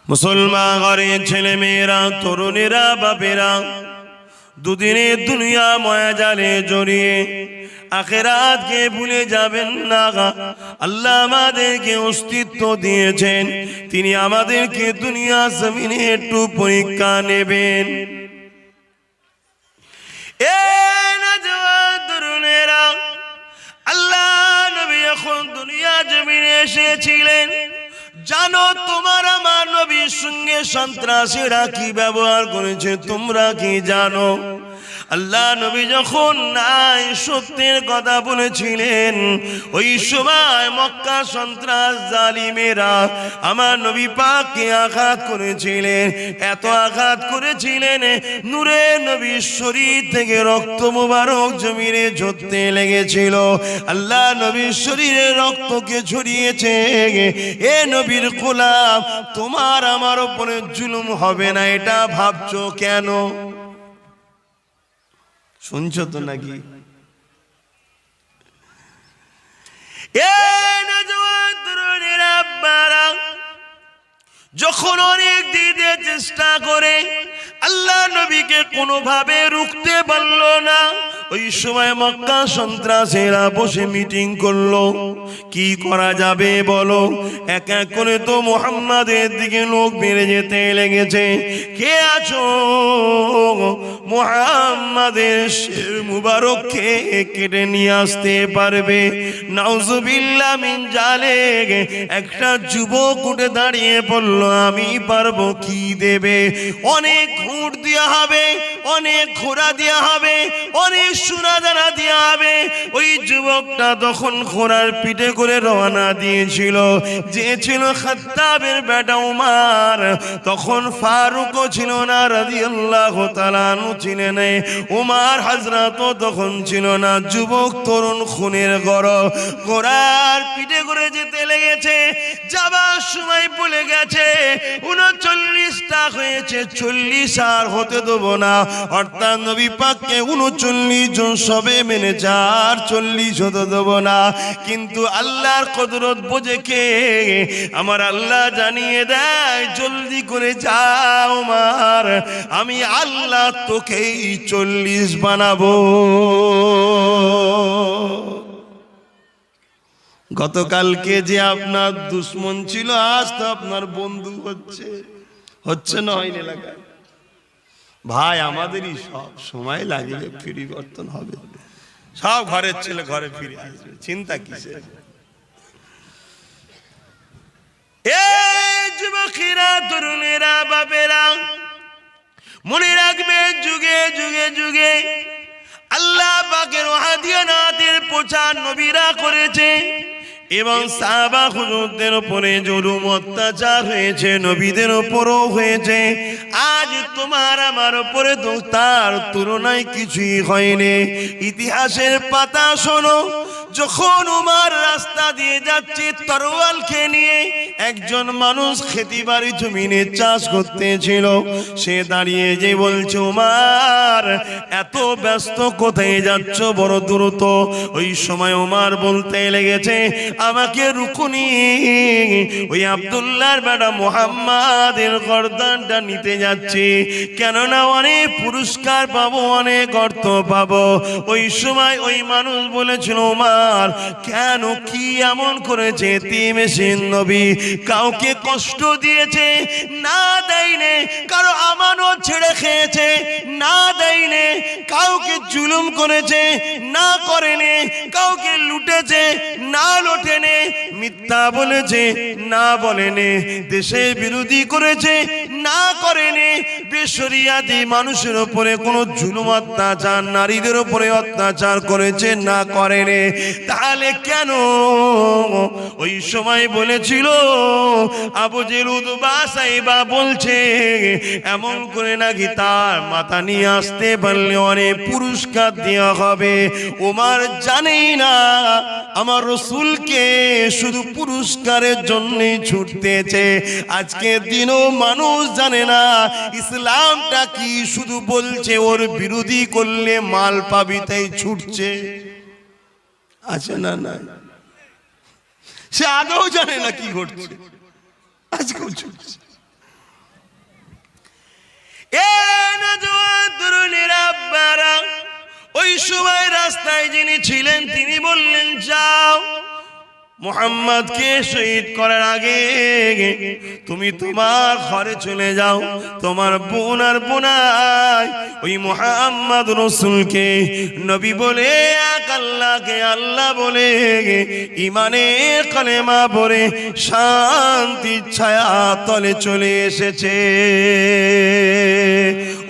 মুসলমান ঘরের ছেলে মেয়েরা, তরুণেরা, বাপেরা দুদিনের দুনিয়া মায়াজালে জড়িয়ে আখিরাতকে ভুলে যাবেন না। আল্লাহ আমাদেরকে অস্তিত্ব দিয়েছেন, তিনি আমাদেরকে দুনিয়া জমিনে একটু পরীক্ষা নেবেন। তরুণেরা, আল্লাহ নবী যখন দুনিয়া জমিনে এসেছিলেন, জানো তোমার আমার নবীর সঙ্গে সন্ত্রাসীরা কি ব্যবহার করেছে তোমরা কি জানো? আল্লাহ নবী যখন নাই সত্যের কথা বলেছিলেন, ওই সময় মক্কা সন্ত্রাস জালিমেরা আমার নবী পাককে আঘাত করেছিলেন। এত আঘাত করেছিলেন, নূরে নবীর শরীর থেকে রক্ত মুবারক জমিনে ঝরতে লেগেছিল। আল্লাহ নবীর শরীরে রক্তকে ছড়িয়েছে। এ নবীর গোলাম, তোমার আমার উপরে জুলুম হবে না এটা ভাবছো কেন? শুনছো তো নাকি? যখন অনেক দিতে চেষ্টা করে আল্লাহ নবীকে কোনোভাবে রুখতে পারল না, ওই সময় মক্কা সন্ত্রাসীরা বসে মিটিং করলো, কি করা যাবে বলো? এক এক করে তো মুহাম্মাদের দিকে লোক বেড়ে যেতে লেগেছে। কে আছো মুহাম্মাদের শির মুবারককে কেটে নিয়ে আসতে পারবে? নাউজুবিল্লাহ মিন জালিক। একটা যুবক উঠে দাঁড়িয়ে বলল, আমি পারবো। কি দেবে? অনেক উট দেওয়া হবে, অনেক ঘোড়া দেওয়া হবে, অনেক সোনাদানা দেওয়া হবে। ওই যুবকটা তখন ঘোড়ার পিঠে করে রওনা দিয়েছিল, যে ছিল খাত্তাবের বেটা উমার। তখন ফারুকও ছিল না রাদিয়াল্লাহু তাআলা আনহু ছিলেন, উমার হযরতও তখন ছিল না। যুবক তরুণ খুনের ঘোড়ার পিঠে করে যেতে লেগেছে। যাবার সময় বলে গেছে 39টা হয়েছে, 40 আর হতে দেবো না। অর্থাৎ নবী পাককে 39 জন সবে মেনেছে, আর 40 হতে দেবো না। কিন্তু আল্লাহর কুদরত বোঝে কে? আমার আল্লাহ জানিয়ে দেয়, জলদি করে যাও উমার, আমি আল্লাহ তোকেই 40 বানাবো। গতকালকে যে আপনার দুশ্মন ছিল, আজ তো আপনার বন্ধু হচ্ছে না, হয়নি এলাকায়। ভাই, আমাদেরই সব সময় লাগবে, পরিবর্তন হবে। সব ঘরের ছেলে ঘরে ফিরে আসবে, চিন্তা কিসের? এই যুবকেরা, তরুণেরা, বাপেরা, মনে রাখবে, যুগে যুগে যুগে আল্লাহ পাকের ওয়াহদানিয়তের প্রচার নবীরা করেছে এবং সাহাবা হুজুরদের উপরে জুলুম অত্যাচার হয়েছে, নবীদের উপরও হয়েছে। আজ তোমার আমার উপরে তো তার তুলনায় কিছুই হয়নি। ইতিহাসের পাতা শোনো, যখন উমার রাস্তা দিয়ে যাচ্ছে তরোয়ালকে নিয়ে, একজন মানুষ খেতিবাড়ি জমিনে চাষ করতেছিল। সে দাঁড়িয়ে যে বলছে, উমার এত ব্যস্ত কোথায় যাচ্ছ, বড় দ্রুত? ওই সময় উমার বলতে লেগেছে, আমাকে রুকুনি ওই আব্দুল্লাহর বেটা মুহাম্মাদের গর্দানটা নিতে যাচ্ছি, কেননা অনেক পুরস্কার পাবো, অনেক অর্থ পাবো। ওই সময় ওই মানুষ বলেছিল, উমার কেন, কি এমন করেছে? এতিমেসিন নবী কাউকে কষ্ট দিয়েছে? না দেয়নি। কারো আমানত ছেড়ে খেয়েছে? না দেয়নি। কাউকে জুলুম করেছে? না করেনি। কাউকে লুটেছে? না লুটেনি। মিথ্যা বলেছে? না বলেনি। দেশের বিরোধী করেছে? না করেনি। বেশরিয়াতি মানুষের উপরে কোনো জুলুম অত্যাচার, নারীদের উপরে অত্যাচার করেছে? না করেনি। তাহলে কেন? ওই সময় বলেছিল, আবু জেহেল উতবা সাইবা বলছে এমন করে নাকি তার মাথা নিয়ে আসতে পারলে অনেক পুরস্কার দেওয়া হবে। ওমর জানেই না আমার রসুলকে শুধু পুরস্কারের জন্যই ছুটতেছে। আজকের দিনও মানুষ জানে না ইসলামটা কি, শুধু বলছে ওর বিরোধী করলে মাল পাবি তাই ছুটছে। আছে না? না, সে আদৌ জানে না কি ঘটছে, আজকেও ছুটছে। আব্বারা ওই সময় রাস্তায় যিনি ছিলেন তিনি বললেন, যাও মুহাম্মদকে শহীদ করার আগে তুমি তোমার ঘরে চলে যাও, তোমার বোন আর বোনাই ওই মুহাম্মদ রাসূলকে নবী বলে এক আল্লাহকে আল্লাহ বলে ঈমানের কালেমা পড়ে শান্তির ছায়া তলে চলে এসেছে।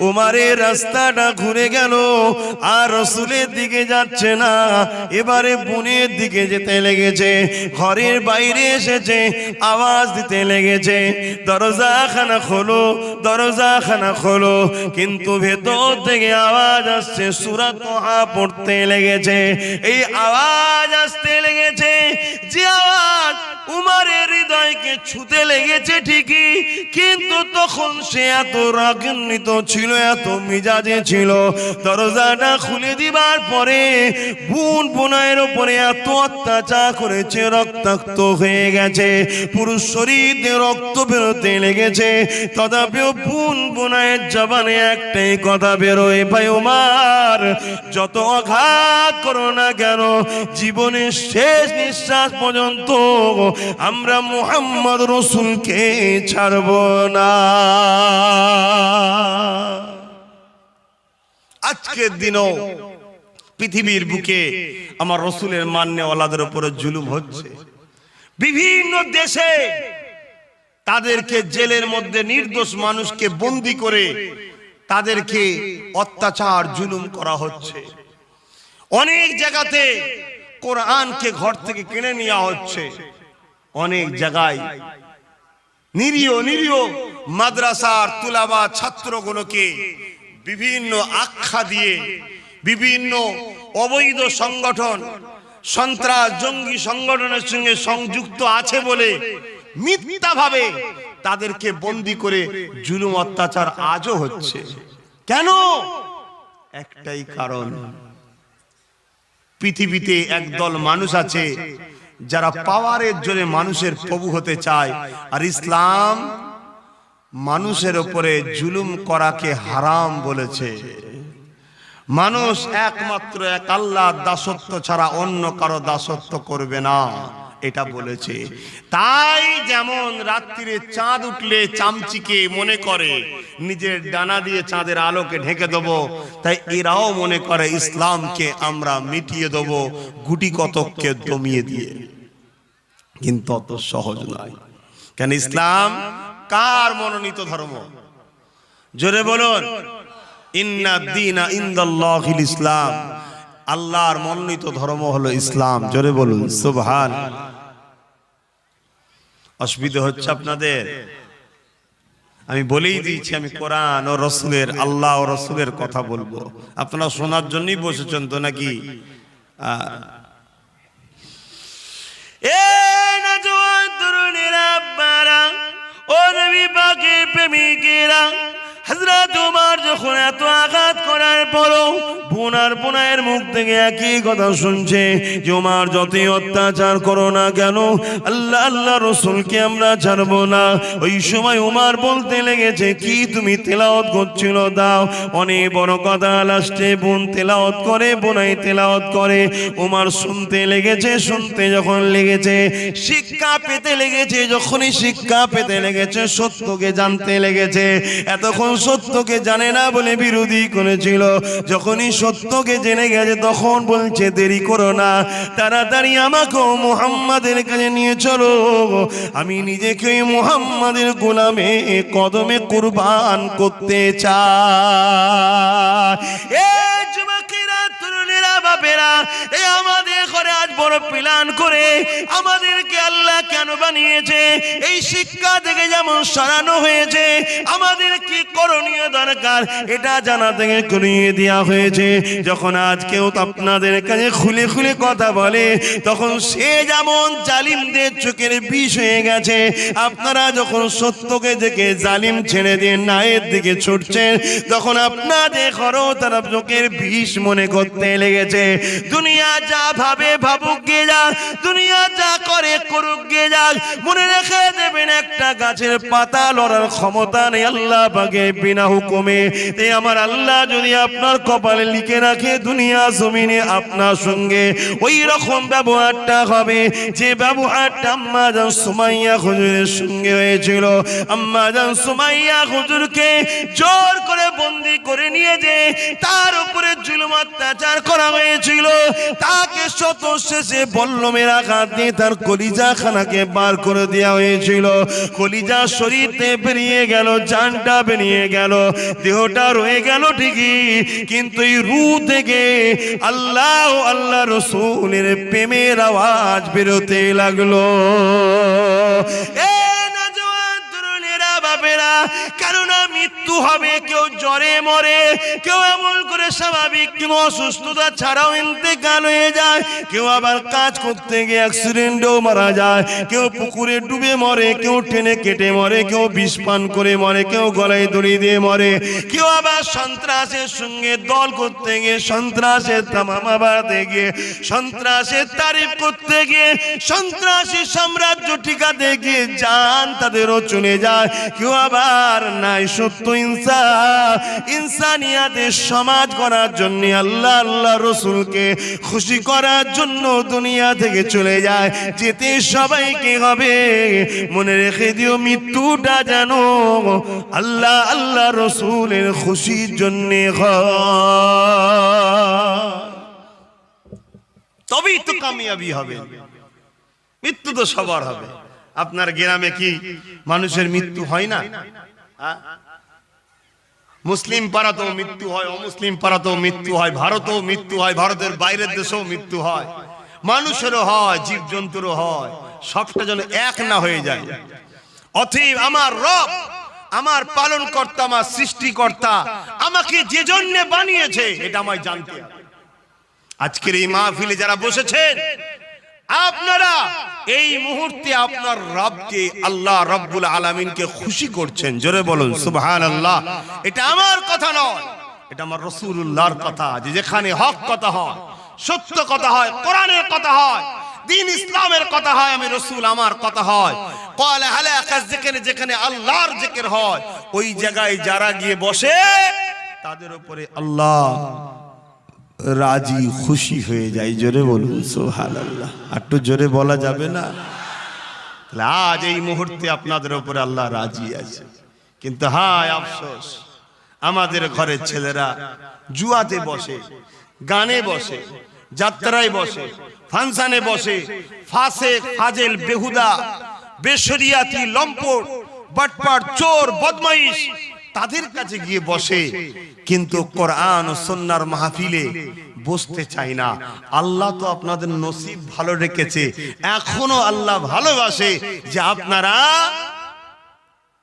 উমারের রাস্তাটা ঘুরে গেল, আর রাসূলের দিকে যাচ্ছে না, এবারে বোনের দিকে যেতে লেগেছে। ঘরের বাইরে এসেছে, আওয়াজ দিতে লেগেছে, দরজাখানা খোলো, দরজাখানা খোলো। কিন্তু ভেতর থেকে আওয়াজ আসছে, সূরা তাহা পড়তে লেগেছে। এই আওয়াজ আসতে লেগেছে, যে আওয়াজ উমারের হৃদয়কে ছুঁতে লেগেছে ঠিকই, কিন্তু তখন সে এত রাগান্বিত ছিল, এত মিজাজে ছিল, দরজাটা খুলে দিবার পরে বোন বোনের উপরে এত অত্যাচার করেছে, রক্তাক্ত হয়ে গেছে, পুরো শরীর দিয়ে রক্ত বেরোতে লেগেছে। তথাপিও বোন বোনের জবানে একটাই কথা বেরোয়, ভাই ওমর যত আঘাত করো না কেন, জীবনের শেষ নিঃশ্বাস পর্যন্ত আমরা মুহাম্মদ রাসূলকে ছাড়ব না। আজকের দিনও পৃথিবীর বুকে আমার রাসূলের মান্যওয়ালাদের উপরে জুলুম হচ্ছে। বিভিন্ন দেশে তাদেরকে জেলের মধ্যে নির্দোষ মানুষকে বন্দী করে তাদেরকে অত্যাচার জুলুম করা হচ্ছে। অনেক জায়গাতে কোরআনকে ঘর থেকে কিনে নেওয়া হচ্ছে। অনেক জায়গায় নিরীহ নিরীহ মাদ্রাসার তুলাবা ছাত্রগুলোকে বিভিন্ন আখ্যা দিয়ে বিভিন্ন অবৈধ সংগঠন, সন্ত্রাস জঙ্গি সংগঠনের সঙ্গে সংযুক্ত আছে বলে মিথ্যাভাবে তাদেরকে বন্দী করে জুলুম অত্যাচার আজও হচ্ছে। কেন? একটাই কারণ, পৃথিবীতে একদল মানুষ আছে যারা পাওয়ারের জোরে মানুষের প্রভু হতে চায়, আর ইসলাম মানুষের উপরে জুলুম করাকে হারাম বলেছে। মানুষ একমাত্র এক আল্লাহর দাসত্ব ছাড়া অন্য কারো দাসত্ব করবে না, এটা বলেছে। তাই যেমন রাত্রিরে চাঁদ উঠলে চামচিকে মনে করে নিজের ডানা দিয়ে চাঁদের আলোকে ঢেকে দেবো, তাই এরাও মনে করে ইসলামকে আমরা মিটিয়ে দেবো গুটি কতককে দমিয়ে দিয়ে। কিন্তু অত সহজ নয়। কেন? ইসলাম কার মনোনীত ধর্ম? জোরে বলুন, ইন্না দীনা ইনদাল্লাহিল ইসলাম। আল্লাহর মনোনীত ধর্ম হলো ইসলাম। জোরে বলুন সুবহান। অসুবিধা হচ্ছে আপনাদের? আমি বলেই দিয়েছি, আমি কোরআন ও রসুলের, আল্লাহ ও রসুলের কথা বলবো। আপনারা শোনার জন্যই বসেছেন তো নাকি? এ নওজোয়ান তরুণেরা, আব্বারা ও নবী পাকের প্রেমিকেরা, হযরত ওমর যখন এত আঘাত করার পরও বোনার বোনের মুখ থেকে একই কথা শুনছে যে ওমর যতই অত্যাচার করো না কেন, আল্লাহ আল্লাহ রাসূলকে আমরা ছাড়বো না। ওই সময় ওমর বলতে লেগেছে, কি তুমি তেলাওয়াত করছিল? দাও। অনেক বড় কথা। লাস্টে বোন তেলাওয়াত করে, বোনাই তেলাওয়াত করে, ওমর শুনতে লেগেছে। শুনতে যখন লেগেছে, শিক্ষা পেতে লেগেছে। যখনই শিক্ষা পেতে লেগেছে, সত্যকে জানতে লেগেছে। এতক্ষণ সত্যকে জানে না বলে বিরোধী করেছিল, যখনই সত্যকে জেনে গেছে তখন বলছে, দেরি করো না, তাড়াতাড়ি আমাকে মুহাম্মাদের কাছে নিয়ে চলো, আমি নিজেকে মুহাম্মাদের গোলামে কদমে কুরবান করতে চাই। এই যুবকেরা, তরুণেরা, বাপেরা, এই আমাদের ঘরে আজ বড় প্ল্যান করে আমাদেরকে আল্লাহ কেন বানিয়েছে, এই শিক্ষা থেকে যেমন সরানো হয়েছে, আমাদের কি করণীয় দরকার এটা জানা থেকে করিয়ে দেওয়া হয়েছে। যখন আজ কেউ আপনাদের কাছে খুলে খুলে কথা বলে, তখন সে যেমন জালিমদের চোখের বিষ হয়ে গেছে। আপনারা যখন সত্যকে দেখে জালিম ছেড়ে দিয়ে ন্যায়ের দিকে ছুটছেন, তখন আপনাদের ঘরও তারা চোখের বিষ মনে করতে লেগেছে। দুনিয়া যা ভাবে ভাবুক গে যাক, দুনিয়া যা করে করুক গে যাক, মনে রেখে দেবেন একটা গাছের পাতা লড়ার ক্ষমতা নেই আল্লাহ পাকের বিনা হুকুমে। তাই আমার আল্লাহ যদি আপনার কপালে লিখে রাখে দুনিয়া জমিনে আপনার সঙ্গে ওই রকম ব্যবহারটা হবে যে ব্যবহারটা আম্মা জান সুমাইয়া হুজুরের সঙ্গে হয়েছিল। আম্মা জান সুমাইয়া হুজুরকে জোর করে বন্দি করে নিয়ে যে তার উপরে জুলুম অত্যাচার করা হয়েছিল, তাকে শত শেষে বল্লমের আঘাত দিয়ে তার কলিজা খানাকে বার করে দেওয়া হয়েছিল। কলিজা শরীরতে বেরিয়ে গেল, জানটা বেরিয়ে গেল, দেহটা রয়ে গেল ঠিকই, কিন্তু এই রূহ থেকে আল্লাহ আল্লাহ রসুলের প্রেমের আওয়াজ বেরোতে লাগলো। কেননা মৃত্যু হবে, কেউ জ্বরে মরে, কেউ এমন করে স্বাভাবিক কোনো অসুস্থতা ছাড়াও ইন্তেকাল হয়ে যায়, কেউ আবার কাজ করতে গিয়ে অ্যাক্সিডেন্টেও মারা যায়, কেউ পুকুরে ডুবে মরে, কেউ টেনে কেটে মরে, কেউ বিষ পান করে মরে, কেউ গলায় দড়ি দিয়ে মরে, কেউ আবার সন্ত্রাসের সঙ্গে দল করতে গিয়ে সন্ত্রাসের তামামা বাড়াতে গিয়ে সন্ত্রাসের তারিফ করতে গিয়ে সন্ত্রাসী সাম্রাজ্য টিকাতে গিয়ে জান তাদেরও চলে যায়। কেউ আবার নাই সত্য ইনসানিয়াতের সমাজ করার জন্য আল্লাহ আল্লাহ রসুলকে খুশি করার জন্য দুনিয়া থেকে চলে যায়। যেতে সবাইকে হবে, মনে রেখে দিও মৃত্যুটা যেন আল্লাহ আল্লাহ রসুলের খুশির জন্য তবেই তো কামিয়াবি হবে। মৃত্যু তো সবার হবে। আপনার গ্রামে কি মানুষের মৃত্যু হয় না? মুসলিম পাড়াতেও মৃত্যু হয়, অমুসলিম পাড়াতেও মৃত্যু হয়, ভারতেও মৃত্যু হয়, ভারতের বাইরের দেশেও মৃত্যু হয়, মানুষেরও হয়, জীবজন্তুরও হয়। সবটা যেন এক না হয়ে যায়। অতএব আমার রব, আমার পালন কর্তা, আমার সৃষ্টিকর্তা আমাকে যে জন্য বানিয়েছে এটা আমায় জানতে হবে। আজকের এই মাহফিলে যারা বসেছেন আপনারা এই মুহূর্তে আপনার রবকে আল্লাহ রব্বুল আলামিনকে খুশি করছেন। জোরে বলুন সুবহানাল্লাহ। এটা আমার কথা নয়, এটা আমার রাসূলুল্লাহর কথা। যেখানে হক কথা হয়, সত্য কথা হয়, কোরআনের কথা হয়, দ্বীন ইসলামের কথা হয়, আমি রাসূল আমার কথা হয়। ক্বালা হালাকা যিকর, যেখানে আল্লাহর জিকির হয় ওই জায়গায় যারা গিয়ে বসে তাদের উপরে আল্লাহ রাজি খুশি হয়ে যায়। জোরে বলুন সুবহানাল্লাহ। একটু জোরে বলা যাবে না? আজ এই মুহূর্তে আপনাদের উপরে আল্লাহ রাজি আছে। কিন্তু হায় আফসোস, আমাদের ঘরের ছেলেরা জুয়াতে বসে, গানে বসে, যাত্রায় বসে, ফাংশনে বসে, ফাসেক ফাজেল বেহুদা বেশরিয়াতি লম্পট বাটপার চোর বদমাইশ তাদের কাছে গিয়ে বসে, কিন্তু কোরআন ও সুন্নাহর মাহফিলে বসতে চাই না। আল্লাহ তো আপনাদের নসিব ভালো রেখেছে, এখনো আল্লাহ ভালোবাসে যে আপনারা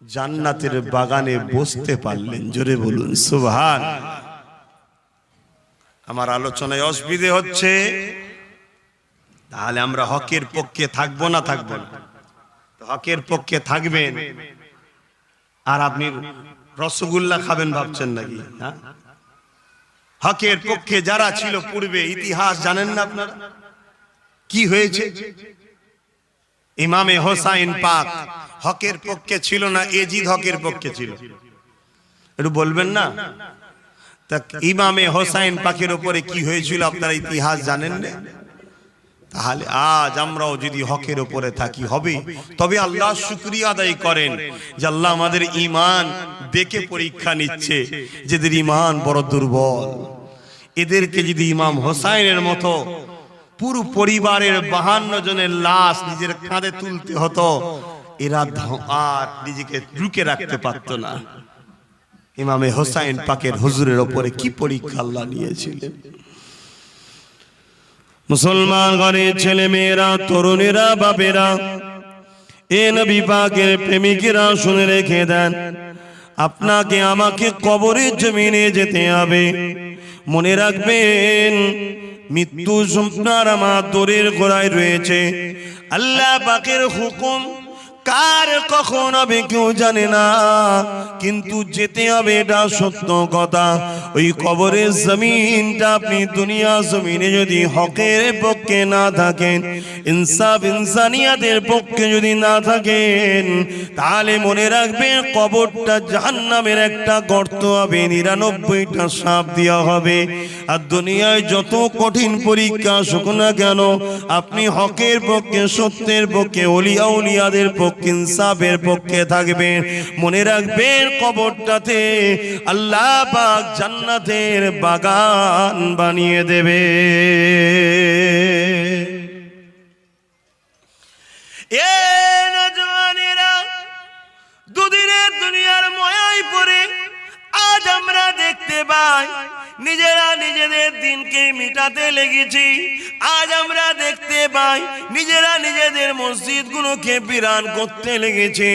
জান্নাতের বাগানে বসতে পারলেন। জোরে বলুন সুবহানাল্লাহ। আমার আলোচনায় অসুবিধে হচ্ছে, তাহলে আমরা হকের পক্ষে থাকবো না থাকবো না? হকের পক্ষে থাকবেন আর আপনি রসগোল্লা খাবেন ভাবছেন নাকি? হকের পক্ষে যারা ছিল পূর্বে, ইতিহাস জানেন না আপনারা কি হয়েছে? ইমামে হোসাইন পাক হকের পক্ষে ছিল না, এজিদ হকের পক্ষে ছিল? একটু বলবেন না? তা ইমামে হোসাইন পাকের উপরে কি হয়েছিল আপনারা ইতিহাস জানেন না? তাহলে আজ আমরাও যদি হকের উপরে থাকি হবে। তবে আল্লাহ শুকরিয়া আদায় করেন যে আল্লাহ আমাদের ঈমান দেখে পরীক্ষা নিচ্ছে, যাদের ঈমান বড় দুর্বল এদেরকে যদি ইমাম হোসাইনের মতো পুরো পরিবারের 52 জনের লাশ নিজের কাঁধে তুলতে হতো, এরা আর নিজেকে রুকে রাখতে পারতো না। ইমামে হোসাইন পাকের হুজুরের উপরে কি পরীক্ষা আল্লাহ নিয়েছিলেন। মুসলমান ঘরের ছেলে মেয়েরা, তরুণেরা, বাপেরা, এ নবী পাকের প্রেমিকেরা শুনে রেখে দেন, আপনাকে আমাকে কবরের জমিনে যেতে হবে। মনে রাখবেন মৃত্যু আপনার আমার দরের গোড়ায় রয়েছে। আল্লাহ পাকের হুকুম কার কখন হবে কেউ জানে না, কিন্তু যেতে হবে, এটা সত্য কথা। ওই কবরের জমিনটা আপনি দুনিয়া জমিনে যদি হকের পক্ষে না থাকেন, ইনসাফ ইনসানিয়াতের পক্ষে যদি না থাকেন, তাহলে মনে রাখবেন কবরটা জাহান্নামের একটা গর্ত হবে, 99টা সাপ দেওয়া হবে। আর দুনিয়ায় যত কঠিন পরীক্ষা আসুক না কেন, আপনি হকের পক্ষে, সত্যের পক্ষে, ওলিয়া উলিয়াদের পক্ষে, ইনসাফের পক্ষে থাকবেন, মনে রাখবেন কবরটাতে আল্লাহ পাক জান্নাতের বাগান বানিয়ে দেবে। এ নওজওয়ানেরা, দুদিনের দুনিয়ার মায়ায় পড়ে আজ আমরা দেখতে পাই নিজেরা নিজেদের দিনকে মিটাতে লেগেছি। আজ আমরা দেখতে পাই নিজেরা নিজেদের মসজিদগুলোকে বিরান করতে লেগেছে।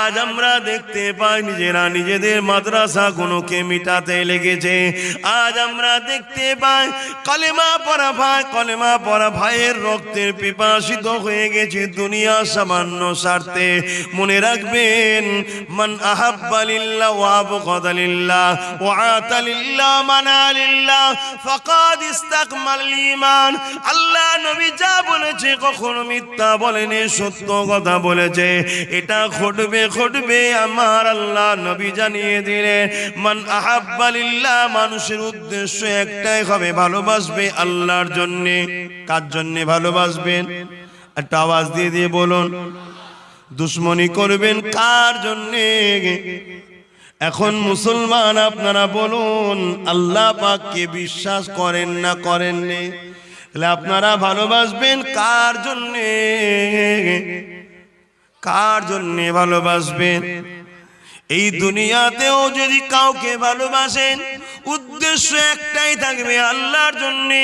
আজ আমরা দেখতে পাই নিজেরা নিজেদের মাদ্রাসাগুলোকে মিটাতে লেগেছে। আজ আমরা দেখতে পাই কলেমা পড়া ভাইয়ের রক্তের পিপাসিত হয়ে গেছে দুনিয়া সামান্য স্বার্থে। মনে রাখবেন, মান আহাব্বা লিল্লাহ ওয়া আবগাদা লিল্লাহ ওয়া আতা লিল্লাহ মানা লিল্লাহ ফাকাদ ইসতাকমাল ঈমান। আল্লাহ নবী যা বলেছে কখনো মিথ্যা বলেনি, সত্য কথা বলেছে। এটা ঘটবে আমার আল্লাহ নবী জানিয়ে দিলেন। মান আহাব্বা লিল্লাহ, মানুষের উদ্দেশ্য একটাই হবে, ভালোবাসবে আল্লাহর জন্য। কার জন্য ভালোবাসবেন? একটা আওয়াজ দিয়ে দিয়ে বলুন। দুশ্মনী করবেন কার জন্যে? এখন মুসলমান আপনারা বলুন, আল্লাহ পাককে বিশ্বাস করেন না করেননি? তাহলে আপনারা ভালোবাসবেন কার জন্যে? কার জন্যে ভালোবাসবেন? এই দুনিয়াতেও যদি কাউকে ভালোবাসেন, উদ্দেশ্য একটাই থাকবে, আল্লাহর জন্যে।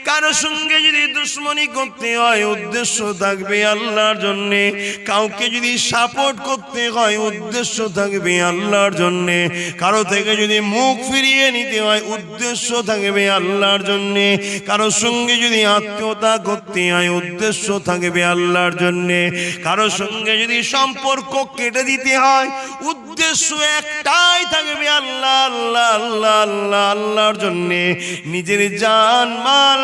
কারো সঙ্গে যদি দুশ্মনী করতে হয়, উদ্দেশ্য থাকবে আল্লাহর জন্যে। কাউকে যদি সাপোর্ট করতে হয়, উদ্দেশ্য থাকবে আল্লাহর জন্যে। কারো থেকে যদি মুখ ফিরিয়ে নিতে হয়, উদ্দেশ্য থাকবে আল্লাহর জন্যে। কারো সঙ্গে যদি আত্মীয়তা করতে হয়, উদ্দেশ্য থাকবে আল্লাহর জন্যে। কারো সঙ্গে যদি সম্পর্ক কেটে দিতে হয়, উদ্দেশ্য একটাই থাকবে আল্লাহ আল্লাহ আল্লাহ আল্লাহ আল্লাহর জন্যে। নিজের জান মাল,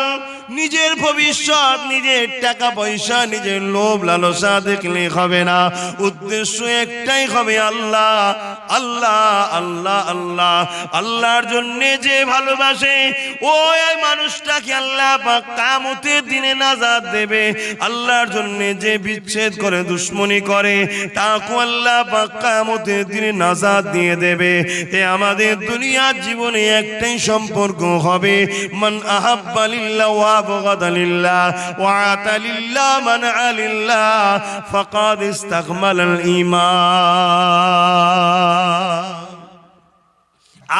নিজের ভবিষ্যৎ, নিজের টাকা পয়সা, নিজের লোভ লালসা দেখলে হবে না। উদ্দেশ্য একটাই হবে আল্লাহ আল্লাহ আল্লাহ আল্লাহ। আল্লাহর জন্যে যে ভালোবাসে, ওই মানুষটাকে আল্লাহ পাক কিয়ামতের দিনে নাজাত দেবে। আল্লাহর জন্যে যে বিচ্ছেদ করে, দুশ্মনী করে, তাকে আল্লাহ পাক কিয়ামতের দিনে নাজাত দিয়ে দেবে। এ আমাদের দুনিয়ার জীবনে একটাই সম্পর্ক হবে, মান আহাব্বা লিল্লাহ ওয়া আবগাদা লিল্লাহ ওয়া আতা লিল্লাহ মানা লিল্লাহ ফাকাদ ইসতাকমালাল ঈমান।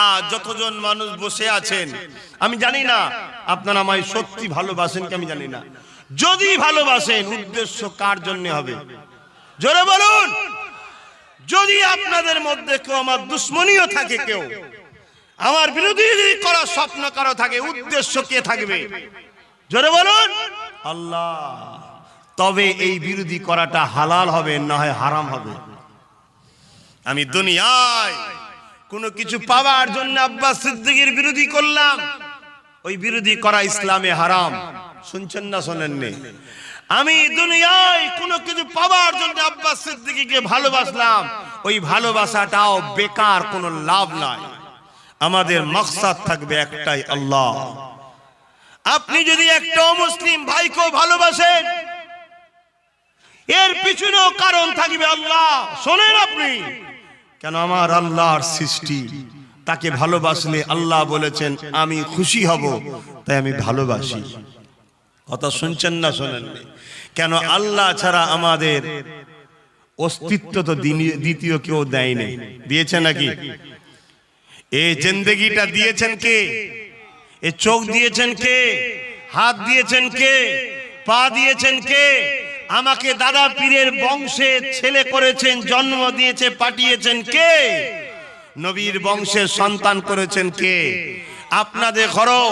আজ যতজন মানুষ বসে আছেন, আমি জানি না আপনারা আমায় সত্যি ভালোবাসেন কি আমি জানি না। যদি ভালোবাসেন, উদ্দেশ্য কার জন্য হবে? জোরে বলুন। যদি আপনাদের মধ্যে কেউ আমার দুশ্মনীও থাকে, কেউ আমার বিরোধী করার স্বপ্ন কারো থাকে, উদ্দেশ্য কে থাকবে? জোরে বলুন আল্লাহ। তবে এই বিরোধী করাটা হালাল হবে, না হয় হারাম হবে। আমি দুনিয়ায় কোনো কিছু পাওয়ার জন্য আব্বাস সিদ্দিকীর বিরোধী করলাম, ওই বিরোধী করা ইসলামে হারাম। শুনছেন না শোনেননি? আমি দুনিয়ায় কোনো কিছু পাওয়ার জন্য আব্বাস সিদ্দিকীকে ভালোবাসলাম, ওই ভালোবাসাটাও বেকার, কোনো লাভ নাই। আমাদের মাকসাদ থাকবে একটাই, আল্লাহ। আপনি যদি একটা মুসলিম ভাইকে ভালোবাসেন, এর পিছনেও কারণ থাকবে আল্লাহ। শোনেন আপনি, কেন আমার আল্লাহর সৃষ্টি, তাকে ভালোবাসলে আল্লাহ বলেছেন আমি খুশি হব, তাই আমি ভালোবাসি। কথা শুনছেন না শোনেন? কেন আল্লাহ ছাড়া আমাদের অস্তিত্ব তো দ্বিতীয় কেউ দেয়নি। দিয়েছে নাকি? এই জিন্দেগিটা দিয়েছেন কে? এই চোখ দিয়েছেন কে? হাত দিয়েছেন কে? পা দিয়েছেন কে? আমাকে দাদা পীরের বংশে ছেলে করেছেন, জন্ম দিয়েছে, পাঠিয়েছেন কে? নবীর বংশের সন্তান করেছেন কে? আপনাদের ঘরও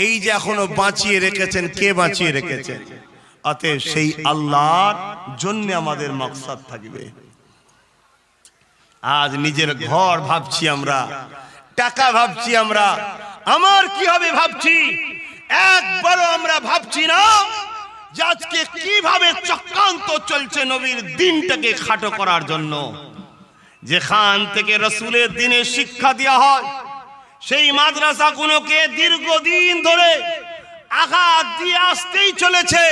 এই যে এখনো বাঁচিয়ে রেখেছেন, কে বাঁচিয়ে রেখেছেন? অতএব সেই আল্লাহর জন্য আমাদের মাকসাদ থাকবে। আজ নিজের ঘর ভাবছি আমরা, টাকা ভাবছি আমরা, আমার কি হবে ভাবছি, একবারও আমরা ভাবছি না যে আজকে কিভাবে চক্রান্ত চলছে নবীর দিনটাকে খাটো করার জন্য। যেখান থেকে রাসূলের দিনের শিক্ষা দেওয়া হয় সেই মাদ্রাসাগুলোকে দীর্ঘদিন ধরে আঘাত দিয়ে আসতেই চলেছে।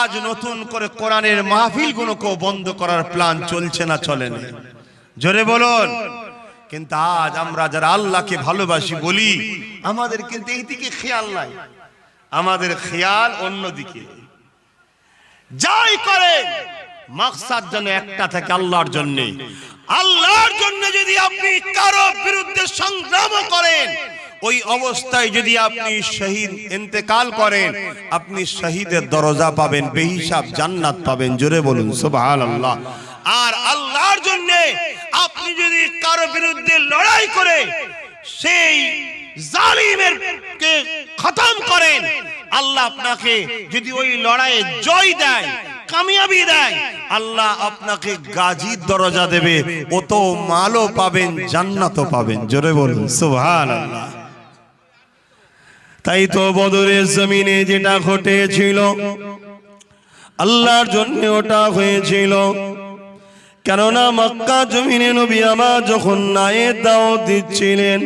আজ নতুন করে কোরআনের মাহফিলগুলোকে বন্ধ করার প্ল্যান চলছে না চলে না? জোরে বলুন। কিন্তু আজ আমরা যারা আল্লাহকে ভালোবাসি বলি, আমাদের কিন্তু এই দিকে খেয়াল নাই, আমাদের খেয়াল অন্যদিকে। যাই করে মাকসাদ যেন একটা থাকে, আল্লাহর জন্য। আল্লাহর জন্য যদি আপনি কারো বিরুদ্ধে সংগ্রাম করেন, ওই অবস্থায় যদি আপনি শহীদ ইন্তেকাল করেন, আপনি শহীদের দরজা পাবেন, বেহিসাব জান্নাত পাবেন। জোরে বলুন সুবহানাল্লাহ। আর আল্লাহর জন্য আপনি যদি কারো বিরুদ্ধে লড়াই করে সেই জালিমের কে খতম করেন, আল্লাহ আপনাকে যদি ওই লড়াইয়ে জয় দেয়, কামিয়াবি দেয়, আল্লাহ আপনাকে গাজীর দরজা দেবে, অত মালও পাবেন, জান্নাতও পাবেন। জোরে বলুন সুবহানাল্লাহ। তাই তো বদরের জমিনে যেটা ঘটেছিল আল্লাহর জন্য ওটা হয়েছিল। কেননা মক্কা জমিনে নবী আমার যখন নায়ের দাওয়াত দিচ্ছিলেন,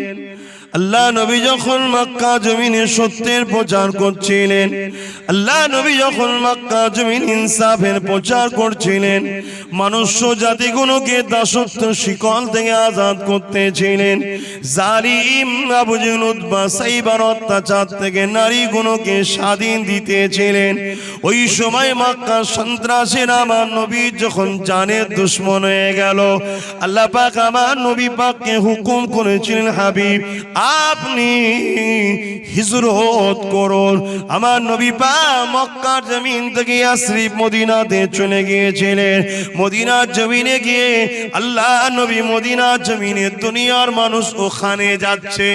আল্লাহ নবী যখন মক্কা জমিনে সত্যের প্রচার করছিলেন, আল্লাহ নবী যখন মক্কা জমিন ইনসাফের প্রচার করছিলেন, মনুষ্য জাতিগুলোকে দাসত্ব শিকল থেকে আজাদ করতেছিলেন, জালিম আবু জেহেল উতবা সাইবার অত্যাচার থেকে নারীগুলোকে স্বাধীন দিতেছিলেন। ওই সময় মক্কা সন্ত্রাসীরা আমার নবী যখন জানের দুশ্মন হয়ে গেল, আল্লাহ পাক আমার নবী পাককে হুকুম করেছিলেন, হাবিব আপনি হিজরত করুন। আমার নবী পাক মক্কার জমিন থেকে ইয়াসরিব মদিনাতে চলে গিয়েছিলেন। মদিনার জমিনে গিয়ে আল্লাহ নবী মদিনার জমিনে দুনিয়ার মানুষ ওখানে যাচ্ছে,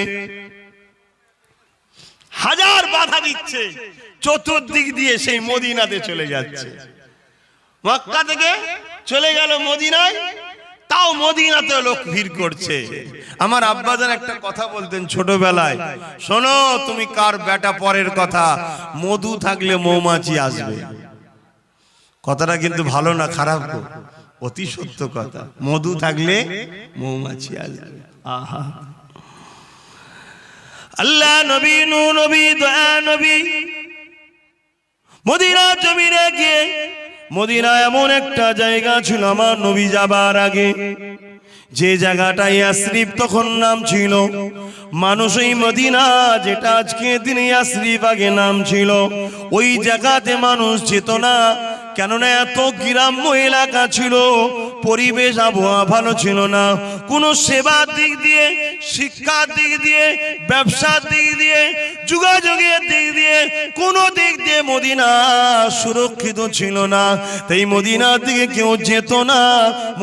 হাজার বাধা দিচ্ছে, চতুর্দিক দিয়ে সেই মদিনাতে চলে যাচ্ছে। মক্কা থেকে চলে গেল মদিনায়, তাও মদিনাতে লোক ভিড় করছে। আমার আব্বাজান একটা কথা বলতেন ছোটবেলায়, শোনো তুমি কার বেটা পরের কথা, মধু থাকলে মৌমাছি আসবে। কথাটা কিন্তু ভালো না, খারাপ, অতি সত্য কথা। মধু থাকলে মৌমাছি আসবে। আহা, আল্লাহ নবী, নূহ নবী, দয়া নবী মদিনা জমিনে গিয়ে, মদিনা এমন একটা জায়গা ছিল আমার নবী যাবার আগে, যে জায়গাটা ইয়াসরিব তখন নাম ছিল। মানুষ এই মদিনা, যেটা আজকে দিনে ইয়াসরিব আগে নাম ছিল, ওই জায়গাতে মানুষ যেত না। কেননা এত গ্রাম্য এলাকা ছিল, পরিবেশ আবহাওয়া ভালো ছিল না। কোনো সেবার দিক দিয়ে, শিক্ষার দিক দিয়ে, ব্যবসার দিক দিয়ে, যোগাযোগের দিক দিয়ে, কোনো দিক দিয়ে মদিনা সুরক্ষিত ছিল না। তাই মদিনার দিকে কেউ যেত না,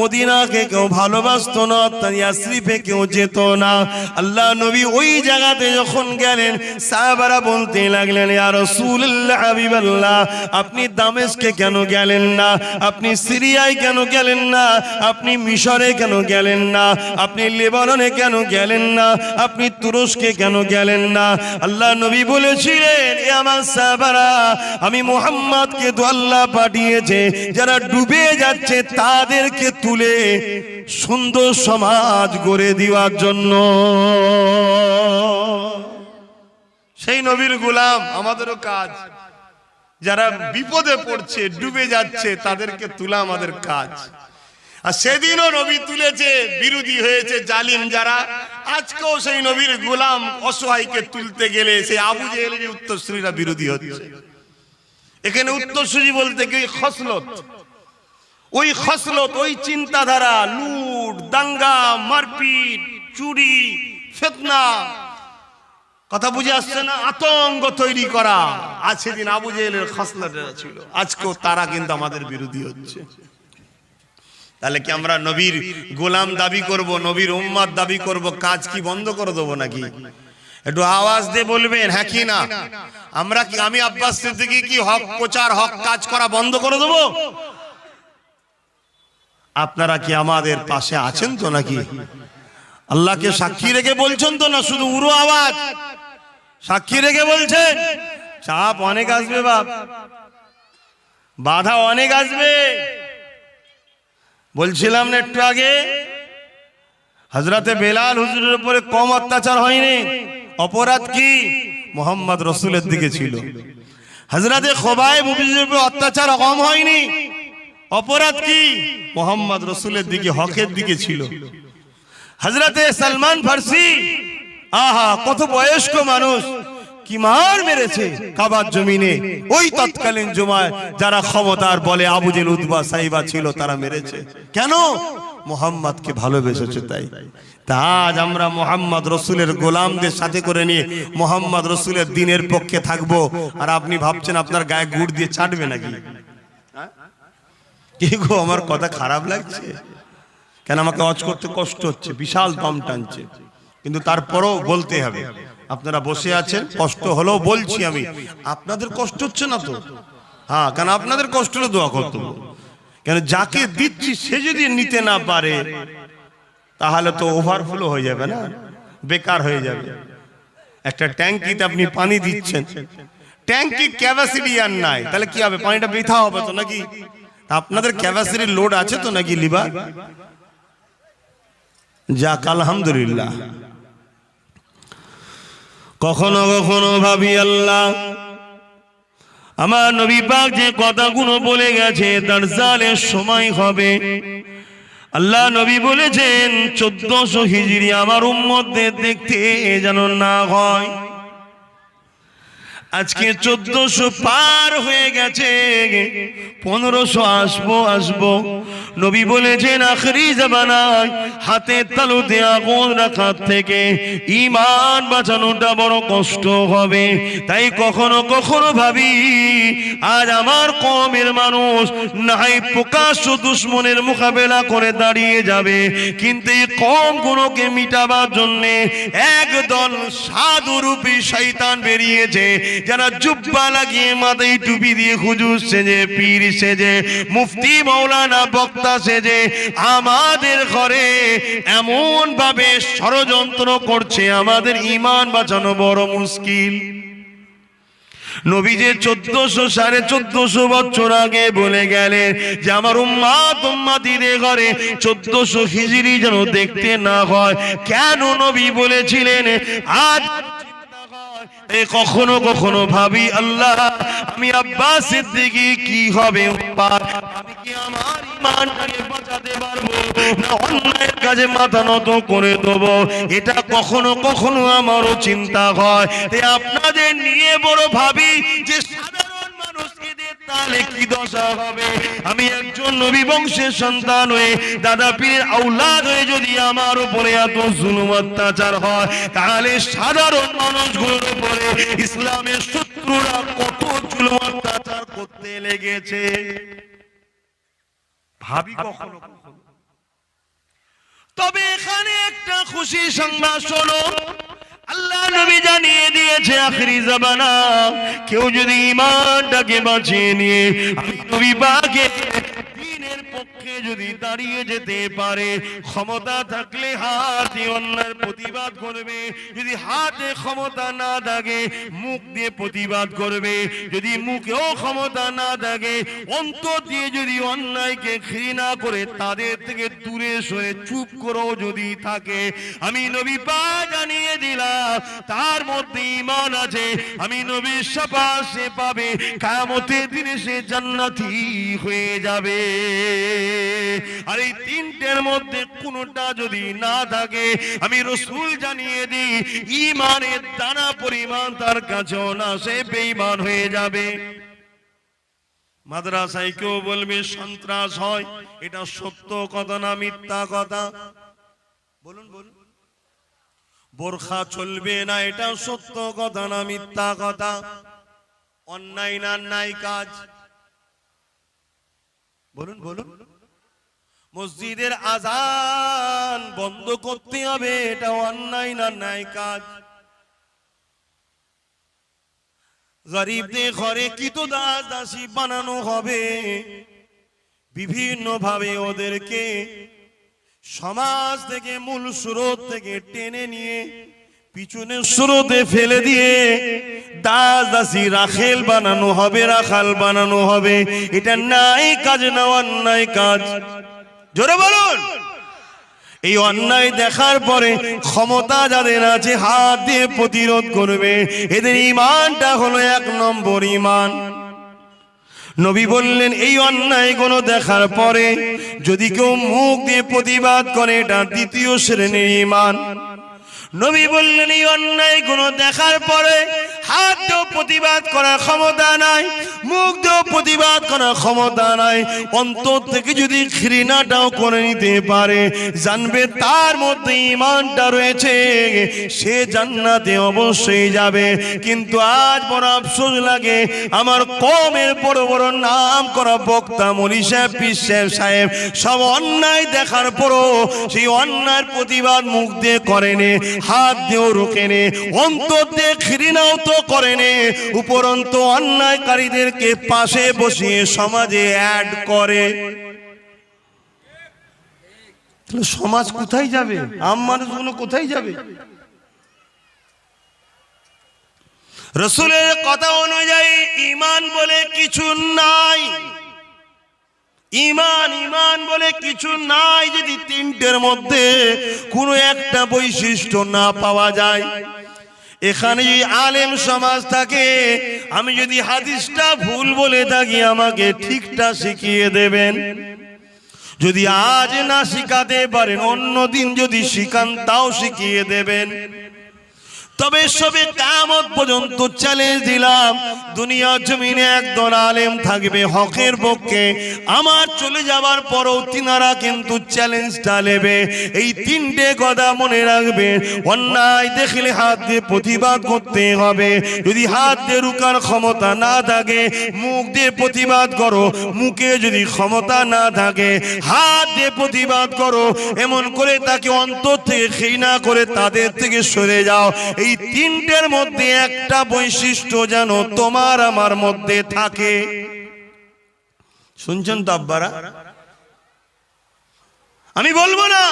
মদিনাকে কেউ ভালোবাসতো না, তাই ইয়াসরিবে কেউ যেত না। আল্লাহ নবী ওই জায়গাতে যখন গেলেন, সাহাবারা বলতে লাগলেন, ইয়া রাসূলুল্লাহ, হাবিবাল্লাহ, আপনি দামেস্কে কেন গেলেন না? আপনি সিরিয়ায় কেন গেলেন না? আপনি মিশরে কেন গেলেন না? আপনি লেবাননে কেন গেলেন না? আপনি তুরস্কে কেন গেলেন না? আল্লাহ নবী বলেছিলেন, এ আমার সাহাবারা, আমি মুহাম্মদকে তো আল্লাহ পাঠিয়েছে যারা ডুবে যাচ্ছে তাদেরকে তুলে সুন্দর সমাজ গড়ে দেওয়ার জন্য। সেই নবীর গোলাম আমাদেরও কাজ। যারা বিপদে পড়ছে, ডুবে যাচ্ছে, তাদেরকে তোলা আমাদের কাজ। আর সেদিনও নবী তুলেছে, বিরোধী হয়েছে জালিম যারা। আজকেও সেই নবীর গোলাম অসহায়কে তুলতে গেলে সেই আবু জেহেলের উত্তরসূরিরা বিরোধী হচ্ছে। এখানে উত্তরসূরি বলতে কি খসলত, ওই খসলত, ওই চিন্তাধারা, লুট, দাঙ্গা, মারপিট, চুরি, ফিতনা, কথা বুঝে আসছে না? আতঙ্ক তৈরি করা। আজ সেদিন আবু জেহেলের খসলতটা ছিল, আজকেও তারা কিন্তু আমাদের বিরোধী হচ্ছে। তাহলে কি আমরা নবীর গোলাম দাবি করব, নবীর উম্মত দাবি করব, কাজ কি বন্ধ করে দেবো নাকি? একটু আওয়াজ দিয়ে বলবেন হ্যাঁ কি না। আমরা কি, আমি আব্বাস সিদ্দিকী কি হক প্রচার, হক কাজ করা বন্ধ করে দেবো? আপনারা কি আমাদের পাশে আছেন তো নাকি? আল্লাহকে সাক্ষী রেখে বলছেন তো না শুধু উড়ো আওয়াজ? সাক্ষী রেখে বলছেন। চাপ অনেক আসবে বাপ, বাধা অনেক আসবে। বলছিলাম না একটু আগে, হযরতে বেলাল হুজুরের উপরে কম অত্যাচার হয়নি। অপরাধ কি? মোহাম্মদ রসুলের দিকে ছিল। হযরতে খোবাইব হুজুরের উপরে অত্যাচার কম হয়নি। অপরাধ কি? মোহাম্মদ রসুলের দিকে, হকের দিকে ছিল। হযরতে সালমান ফারসি, আহা কত বয়স্ক মানুষ, কি মার মেরেছে কাবার জমিনে। ওই তৎকালীন জমায় যারা ক্ষমতার বলে আবু জেল উতবা সাইবা ছিল, তারা মেরেছে। কেন? মোহাম্মদকে ভালোবেসেছে তাই। তা আজ আমরা মোহাম্মদ রসুলের গোলামদের সাথে করে নিয়ে মোহাম্মদ রসুলের দিনের পক্ষে থাকবো, আর আপনি ভাবছেন আপনার গায়ে গুড় দিয়ে চাটবে নাকি? কি গো, আমার কথা খারাপ লাগছে কেন? আমাকে ওয়াজ করতে কষ্ট হচ্ছে, বিশাল দম টানছে, কিন্তু তারপরও বলতে হবে। আপনারা বসে আছেন, কষ্ট হলেও বলছি আমি। আপনাদের কষ্ট হচ্ছে না তো? হ্যাঁ, কেন আপনাদের কষ্ট হলে দোয়া করতে হবে। কেন যাকে দিচ্ছি সে যদি নিতে না পারে তাহলে তো ওভারফ্লো হয়ে যাবে না, বেকার হয়ে যাবে। একটা ট্যাঙ্কিতে আপনি পানি দিচ্ছেন, ট্যাঙ্কি ক্যাপাসিটি আর নাই, তাহলে কি হবে? পানিটা বৃথা হবে তো নাকি? আপনাদের ক্যাপাসিটির লোড আছে তো নাকি লিভার? যাক আলহামদুলিল্লাহ। কখনো কখনো ভাবি আল্লাহ আমার নবী পাক যে কথাগুলো বলে গেছে তার জালের সময় হবে। আল্লাহ নবী বলেছেন 1400 হিজরি আমার উম্মতদের দেখতে যেন না হয়। আজকে 1400 পার হয়ে গেছে, 1500 আসবো। নবী বলেছেন আখরি জামানায় হাতে তালুতে আগুন রাখার থেকে ঈমান বাঁচানোটা বড় কষ্ট হবে। তাই কখনো কখনো ভাবি আজ আমার কওমের মানুষ নাই প্রকাশ্য দুশমনের মোকাবেলা করে দাঁড়িয়ে যাবে, কিন্তু এই কওমগুলোকে মিটাবার জন্য একদল সাধুরূপী শয়তান বেরিয়েছে, যারা জুব্বা লাগিয়ে মাথায় টুপি দিয়ে হুজুর সেজে, পীর সেজে, মুফতি মাওলানা বক্তা সেজে আমাদের ঘরে এমন ভাবে ষড়যন্ত্র করছে, আমাদের ঈমান বাঁচানো বড় মুশকিল। নবী যে 1400 বছর আগে বলে গেলেন যে আমার উম্মতিদের ঘরে 1400 হিজরি যেন দেখতে না হয়। কেন নবী বলেছিলেন? আজ কখনো কখনো ভাবি আল্লাহ আমি আব্বাস সিদ্দিকী কি হবে, আমি কি আমার ঈমানটাকে বাঁচাতে পারবো না অন্যায়ের কাজে মাথা নত করে দেবো? এটা কখনো কখনো আমারও চিন্তা হয়। তাই আপনাদের নিয়ে বড় ভাবি যে সাধারণ মানুষ এদের তাহলে কি দশা হবে। আমি একজন নবী বংশের সন্তান হয়ে, দাদা পীরের আওলাদ হয়ে যদি আমার উপরে এত জুলুম অত্যাচার হয়, তাহলে সাধারণ মানুষগুলোর উপরে ইসলামের শত্রুরা কত জুলুম অত্যাচার করতে লেগেছে ভাবি কখনো কখনো। তবে এখানে একটা খুশি সংবাদ শোনো, আল্লাহ নবী জানিয়ে দিয়েছে আখরি জামানা কেউ যদি ঈমানটাকে বাঁচিয়ে নিয়ে আমি নবী পাকের দ্বীনের পক্ষে যদি দাঁড়িয়ে যেতে পারে, ক্ষমতা থাকলে হাতে অন্যায়ের প্রতিবাদ করবে, যদি হাতে ক্ষমতা না থাকে মুখ দিয়ে প্রতিবাদ করবে, যদি মুখেও ক্ষমতা না থাকে অন্তর দিয়ে যদি অন্যায়কে ঘৃণা করে তাদের থেকে দূরে সরে চুপ করেও যদি থাকে, আমি নবী পাক জানিয়ে দিলাম তার মধ্যে ঈমান আছে, আমি নবীর শাফাআত সে পাবে, কিয়ামতের দিনে সে জান্নাতি হয়ে যাবে। আর এই তিনটের মধ্যে কোনটা যদি না থাকে আমি রাসূল জানিয়ে দিই ঈমানের দানা পরিমাণ তার কাছেও না, সে বেঈমান হয়ে যাবে। মাদ্রাসায় কেউ বলবে সন্ত্রাস হয়, এটা সত্য কথা না মিথ্যা কথা? বলুন বলুন। বোরখা চলবে না, এটা সত্য কথা না মিথ্যা কথা? অন্যায় না ন্যায় কাজ? বলুন বলুন। মসজিদের আযান বন্ধ করতে হবে, এটা অন্যায় না ন্যায় কাজ? গরিবদের ঘরে কৃতদাস দাসী বানানো হবে, বিভিন্ন ভাবে ওদেরকে সমাজ থেকে মূল স্রোত থেকে টেনে নিয়ে পিছনের স্রোতে ফেলে দিয়ে দাস দাসী রাখেল বানানো হবে, রাখাল বানানো হবে। এটা নাই কাজ না অন্যায় কাজ, জোরে বলুন। এই অন্যায় দেখার পরে ক্ষমতা যাদের আছে হাত দিয়ে প্রতিরোধ করবে। এদের ঈমানটা হলো 1 নম্বর ঈমান। নবী বললেন এই অন্যায় গুলো দেখার পরে যদি কেউ মুখ দিয়ে প্রতিবাদ করে এটা 2য় শ্রেণীর ঈমান। নবী বললেন এই অন্যায় গুলো দেখার পরে হাত দিয়েও প্রতিবাদ করার ক্ষমতা নাই, মুখ দিয়েও প্রতিবাদ করার ক্ষমতা নাই, অন্তর থেকে যদি ঘৃণাটাও করে নিতে পারে, জানবে তার মধ্যে ঈমানটা রয়েছে, সে জান্নাতে অবশ্যই যাবে। কিন্তু আজ বড় আফসোস লাগে, আমার কওমের বড় বড় নাম করা বক্তা মৌলভী সাহেব, পীর সাহেব সব অন্যায় দেখার পরও সেই অন্যায়ের প্রতিবাদ মুখ দিয়ে করেনি, হাত দিয়েও রোকেনে, অন্তর দিয়ে ঘৃণাও তো করেনে, উপরন্ত অন্যায়কারীদেরকে পাশে বসিয়ে সমাজে অ্যাড করে। তাহলে সমাজ কোথায় যাবে? আম মানুষগুলো কোথায় যাবে? রাসূলের কথা অনুযায়ী ঈমান বলে কিছু নাই, ঈমান বলে কিছু নাই যদি 3টের মধ্যে কোনো একটা বৈশিষ্ট্য না পাওয়া যায়। এখানে যদি আলেম সমাজ থাকে, আমি যদি হাদিসটা ভুল বলে থাকি আমাকে ঠিকটা শিখিয়ে দেবেন। যদি আজ না শিখাতে পারেন অন্যদিন যদি শিখান তাও শিখিয়ে দেবেন। তবে সবে কিয়ামত পর্যন্ত চ্যালেঞ্জ দিলাম, দুনিয়া জমিনে একদল আলেম থাকবে হকের পক্ষে, আমার চলে যাবার পরও তিনারা কিন্তু চ্যালেঞ্জটা নেবে। এই 3টে কথা মনে রাখবেন। অন্যায় দেখলে হাত দিয়ে প্রতিবাদ করতে হবে, যদি হাত দিয়ে রুকার ক্ষমতা না থাকে মুখ দিয়ে প্রতিবাদ করো, মুখে যদি ক্ষমতা না থাকে হাত দিয়ে প্রতিবাদ করো। এমন করে তাকে অন্তর থেকে ঘৃণা করে তাদের থেকে সরে যাও। এই 3টের মধ্যে একটা বৈশিষ্ট্য যেন তোমার আমার মধ্যে থাকে। শুনছেন তো আব্বারা? আমি বলবো না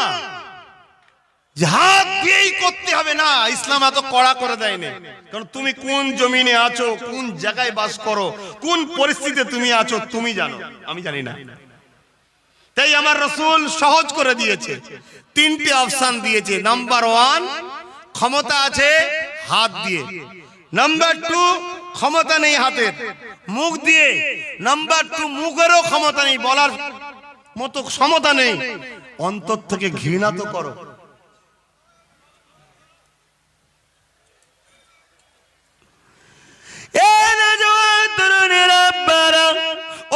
যে হাত দিয়েই করতে হবে, না, ইসলাম এত কড়া করে দেয়নি। কারণ তুমি কোন জমিনে আছো, কোন জায়গায় বাস করো, কোন পরিস্থিতিতে তুমি আছো তুমি জানো, আমি জানি না। তাই আমার রাসূল সহজ করে দিয়েছে, 3টে অপশন দিয়েছে। নাম্বার 1 ক্ষমতা আছে হাত দিয়ে, নাম্বার 2 ক্ষমতা নেই হাতের, মুখ দিয়ে, নাম্বার 2 মুখেরও ক্ষমতা নেই, বলার মতো ক্ষমতা নেই, অন্তর থেকে ঘৃণা তো করো।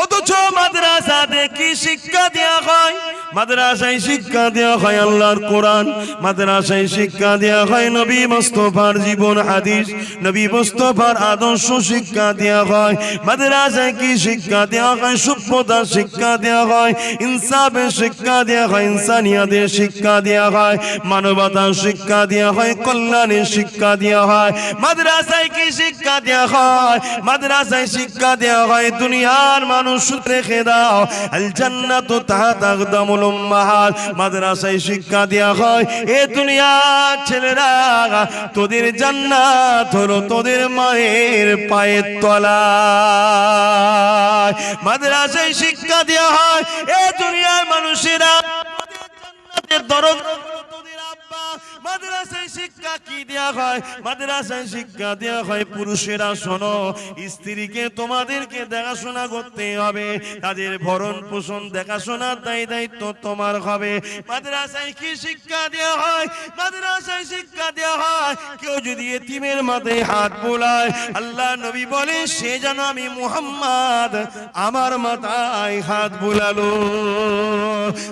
অথচ মাদ্রাসাতে কি শিক্ষা দেওয়া হয়? মাদ্রাসায় শিক্ষা দেওয়া হয় আল্লাহর কোরআন, মাদ্রাসায় শিক্ষা দেওয়া হয় নবী মুস্তাফার জীবন হাদিস, নবী মুস্তাফার আদর্শ শিক্ষা দেওয়া হয়। মাদ্রাসায় কি শিক্ষা দেওয়া হয়? সভ্যতার শিক্ষা দেওয়া হয়, ইনসাফের শিক্ষা দেওয়া হয়, ইনসানিয়াতের শিক্ষা দেওয়া হয়, মানবতার শিক্ষা দেওয়া হয়, কল্যাণের শিক্ষা দেওয়া হয়। মাদ্রাসায় কি শিক্ষা দেওয়া হয়? মাদ্রাসায় শিক্ষা দেওয়া হয় দুনিয়ার মানুষ রেখে দাও, আল জান্নাতু তাহতা আকদামুল উম্মাহাত। মাদ্রাসায় শিক্ষা দেওয়া হয় এ দুনিয়ার ছেলেরা, তোদের জান্নাত হলো তোদের মায়ের পায়ের তলায়। মাদ্রাসায় শিক্ষা দেওয়া হয় এ দুনিয়ার মানুষেরা, জান্নাতের দরজা তোদের আব্বা। মাদ্রাসায় শিক্ষা কি দেওয়া হয়? মাদ্রাসায় শিক্ষা দেওয়া হয় পুরুষেরা শোনো, স্ত্রীকে তোমাদেরকে দেখাশোনা করতে হবে, তাদের ভরণ পোষণ দেখাশোনার দায়িত্ব তোমার হবে। মাদ্রাসায় কি শিক্ষা দেওয়া হয়? মাদ্রাসায় শিক্ষা দেওয়া হয় কেউ যদি এতিমের মাথায় হাত বোলায়, আল্লাহ নবী বলে সে যেন আমি মুহাম্মদ আমার মাথায় হাত বোলালো।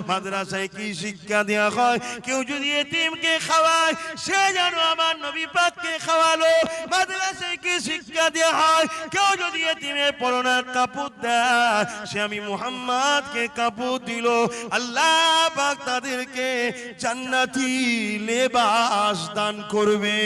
মাদ্রাসায় কি শিক্ষা দেওয়া হয়? কেউ যদি এতিমকে খাওয়ায় সে যেন জানো আমার নবী পাককে খাওয়ালো? মাদ্রাসায় কি শিক্ষা দেওয়া হয়? কেউ যদি এতিমের পরনের কাপড় দেয়, সে আমি মুহাম্মদকে কাপড় দিল, আল্লাহ পাক তাদেরকে জান্নাতি লেবাস দান করবে।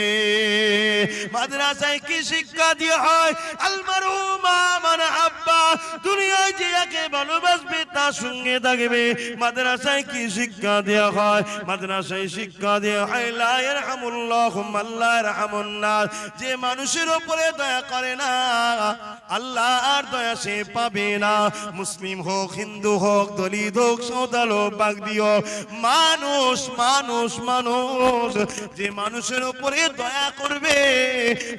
মাদ্রাসায় কি শিক্ষা দেওয়া হয়? আল মারহুমা মান আব্বা, দুনিয়ায় যে যাকে ভালোবাসবে তার সঙ্গে থাকবে। মাদ্রাসায় কি শিক্ষা দেওয়া হয়? মাদ্রাসায় শিক্ষা দেওয়া হয় লা ইয়ারহামুল্লাহু মান লা ইয়ারহামুন নাস, যে মানুষের উপরে দয়া করে না আল্লাহর দয়া সে পাবে না। মুসলিম হোক, হিন্দু হোক, দলিত হোক, সাঁওতাল হোক, বাগদি হোক, মানুষ মানুষ মানুষ, যে মানুষের উপরে দয়া করবে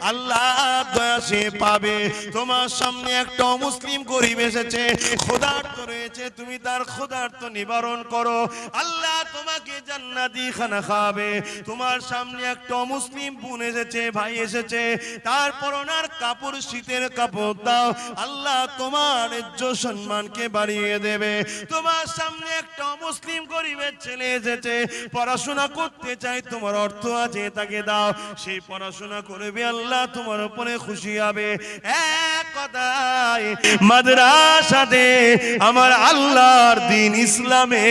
আল্লাহর দয়া সে পাবে। তোমার সামনে একটা মুসলিম গরিব এসেছে, ক্ষুধার্ত রয়েছে, তুমি তার ক্ষুধার্ত নিবারণ করো, আল্লাহ তোমাকে জান্নাতি খানা খাওয়াবে। তোমার সামনে একটা মুসলিম বোন এসেছে, ভাই এসেছে, তারপর ওনার কাপড় শীতের কাপড় দাও, আল্লাহ তোমার ইজ্জত সম্মানকে বাড়িয়ে দেবে। তোমার সামনে একটা মুসলিম গরিবের ছেলে এসেছে, পড়াশোনা করতে চাই, তোমার অর্থ আছে, তাকে দাও, সেই পড়াশোনা করবে, আল্লাহ তোমার উপরে খুশি হবে। এক কথায় মাদ্রাসাতে আমার আল্লাহর দ্বীন ইসলামে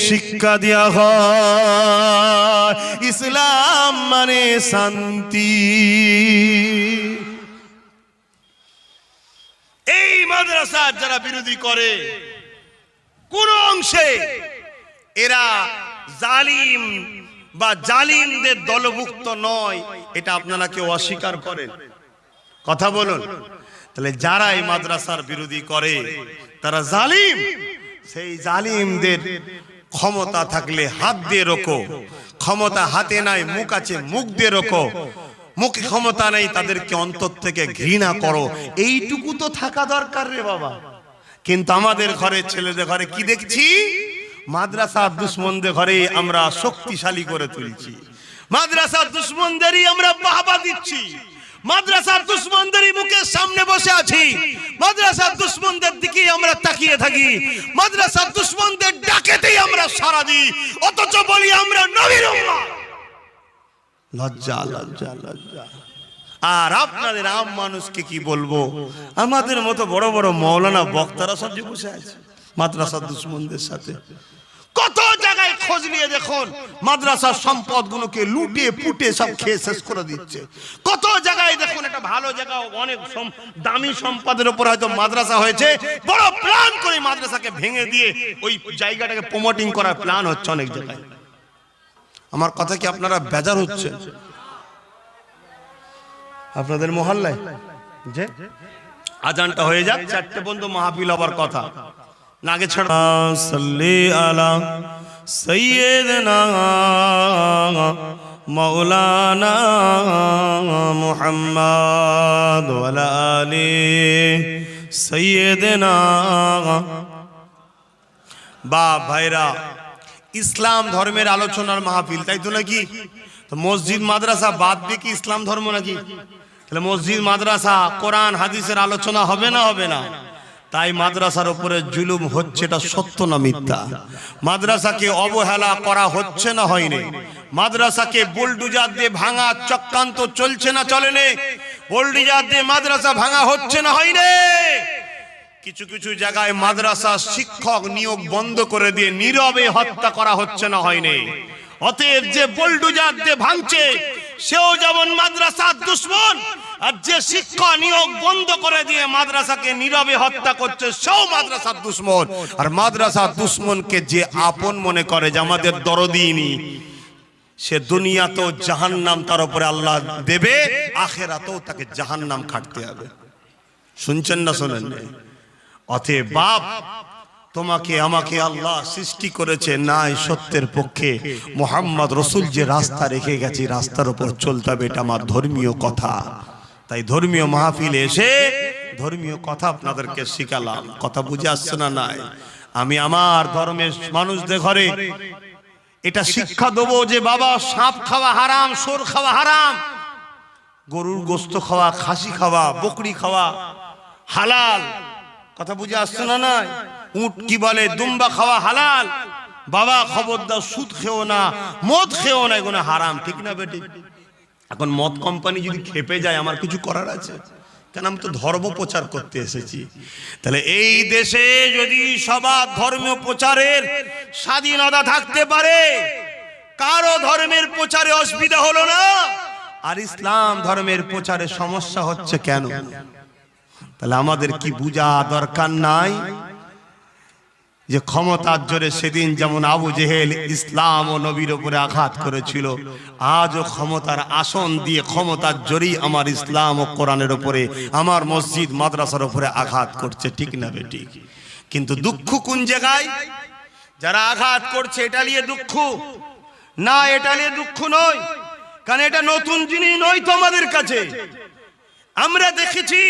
শিক্ষা দেওয়া হয়। ইসলাম মানে শান্তি। এই মাদ্রাসার যারা বিরোধী করে কোন অংশে, এরা জালিম বা জালিমদের দলভুক্ত নয়, এটা আপনারা কেউ অস্বীকার করেন? কথা বলুন। তাহলে যারা এই মাদ্রাসার বিরোধী করে তারা জালিম। সেই জালিমদের ক্ষমতা থাকলে হাত দিয়ে রোকো, ক্ষমতা হাতে নাই, মুখ আছে, মুখ দিয়ে রোকো। মুখে ক্ষমতা নেই, তাদেরকে অন্তর থেকে ঘৃণা করো, এইটুকু তো থাকা দরকার রে বাবা। কিন্তু আমাদের ঘরে, ছেলেদের ঘরে কি দেখছি? মাদ্রাসার দুশ্মনদের ঘরে আমরা শক্তিশালী করে তুলছি, মাদ্রাসার দুশ্মনদেরই আমরা বাহবা দিচ্ছি, মাদ্রাসার দুশ্মনদেরই মুখের সামনে বসে আছি, মাদ্রাসার দুশ্মনদের দিকে আমরা তাকিয়ে থাকি, মাদ্রাসার দুশ্মনদের ডাকেতেই আমরা সাড়া দিই, অথচ বলি আমরা নবীর উম্মাহ। লজ্জা লজ্জা লজ্জা। আর আপনাদের আম মানুষকে কি বলবো? আমাদের মতো বড় বড় মাওলানা বক্তারা সব যে বসে আছে মাদ্রাসার দুশ্মনদের সাথে। কত জায়গায় খোঁজ নিয়ে দেখুন, মাদ্রাসার সম্পদগুলোকে লুটে পুটে সব খেয়ে শেষ করে দিচ্ছে। কত জায়গায় দেখুন, একটা ভালো জায়গা, অনেক দামি সম্পদের উপর হয়তো মাদ্রাসা হয়েছে, বড় প্ল্যান করে মাদ্রাসাকে ভেঙে দিয়ে ওই জায়গাটাকে প্রমোটিং করার প্ল্যান হচ্ছে অনেক জায়গায়। আমার কথা কি আপনারা বেজার হচ্ছে? আপনাদের মহল্লায় যে আজানটা হয়ে যাক, 4টে বন্ধু মাহফিল হবার কথা, নাগে ছাড়া সাল্লি আলা সাইয়্যিদিনা মাওলানা মুহাম্মদ ওয়া আলা আলি সাইয়্যিদিনা। বা ভাইরা, ইসলাম ধর্মের আলোচনার মাহফিল, তাই তো নাকি? তো মসজিদ মাদ্রাসা বাদ দিয়ে কি ইসলাম ধর্ম নাকি? তাহলে মসজিদ মাদ্রাসা কোরআন হাদিসের আলোচনা হবে না? হবে না। তাই মাদ্রাসার উপরে জুলুম হচ্ছে, এটা সত্য না মিথ্যা? মাদ্রাসাকে অবহেলা করা হচ্ছে না হয়নি? মাদ্রাসাকে বুলডোজার দিয়ে ভাঙা চক্রান্ত চলছে না চলেনি? বুলডোজার দিয়ে মাদ্রাসা ভাঙা হচ্ছে না হয়নি? কিছু কিছু জায়গায় মাদ্রাসা শিক্ষক নিয়োগ বন্ধ করে দিয়ে নীরবে হত্যা করা হচ্ছে না হয়নি? অতএব যে বুলডোজার দিয়ে ভাঙছে সেও যেমন মাদ্রাসার দুশ্মন, আর যে শিক্ষা নিয়োগ বন্ধ করে দিয়ে মাদ্রাসাকে নীরবে হত্যা করছে সেও মাদ্রাসার দুশ্মন। আর মাদ্রাসার দুশ্মনকে যে আপন মনে করে যে আমাদের দরদিনী, সে দুনিয়াতেও জাহান্নাম তার উপরে আল্লাহ দেবে, আখিরাতেও তাকে জাহান্নাম খাটতে হবে। শুনছেন না শোনেন? অতএব বাপ, তোমাকে আমাকে আল্লাহ সৃষ্টি করেছে নাই সত্যের পক্ষে। মুহাম্মদ রাসূল যে রাস্তা রেখে গেছে, রাস্তার উপর চলতে হবে, এটা আমার ধর্মীয় কথা। তাই ধর্মীয় মাহফিলে এসে ধর্মীয় কথা আপনাদেরকে শিখালাম। কথা বুঝে আসছে না? নাই, আমি আমার ধর্মের মানুষদের ঘরে এটা শিক্ষা দেবো যে বাবা, সাপ খাওয়া হারাম, সোর খাওয়া হারাম, গরুর গোশত খাওয়া, খাসি খাওয়া, বকরি খাওয়া হালাল। কথা বুঝে আসছে না? নাই, উট কি বলে, দুম্বা খাওয়া হালাল। বাবা খবরদার সুদ খেও না, মদ খেও না, এগুলো হারাম। ঠিক না বেটি? এখন মদ কোম্পানি যদি খেপে যায় আমার কিছু করার আছে? কেন আমি তো ধর্ম প্রচার করতে এসেছি। তাহলে এই দেশে যদি সবার ধর্মীয় প্রচারের স্বাধীনতা থাকতে পারে, কারো ধর্মের প্রচারে অসুবিধা হলো না, আর ইসলাম ধর্মের প্রচারে সমস্যা হচ্ছে কেন? তাহলে আমাদের কি বোঝা দরকার নাই যে ক্ষমতার জোরে সেদিন যেমন আবু জেহেল ইসলাম ও নবীর উপরে আঘাত করেছিল, আজও ক্ষমতার আসন দিয়ে ক্ষমতার জোরেই আমার ইসলাম ও কোরআনের উপরে, আমার মসজিদ মাদ্রাসার উপরে আঘাত করছে, ঠিক না বেঠিক? কিন্তু দুঃখ কোন জায়গায়? যারা আঘাত করছে এটা নিয়ে দুঃখ না, এটা নিয়ে দুঃখ নয়, কারণ এটা নতুন জিনিস নয় তো আমাদের কাছে। আমরা দেখেছি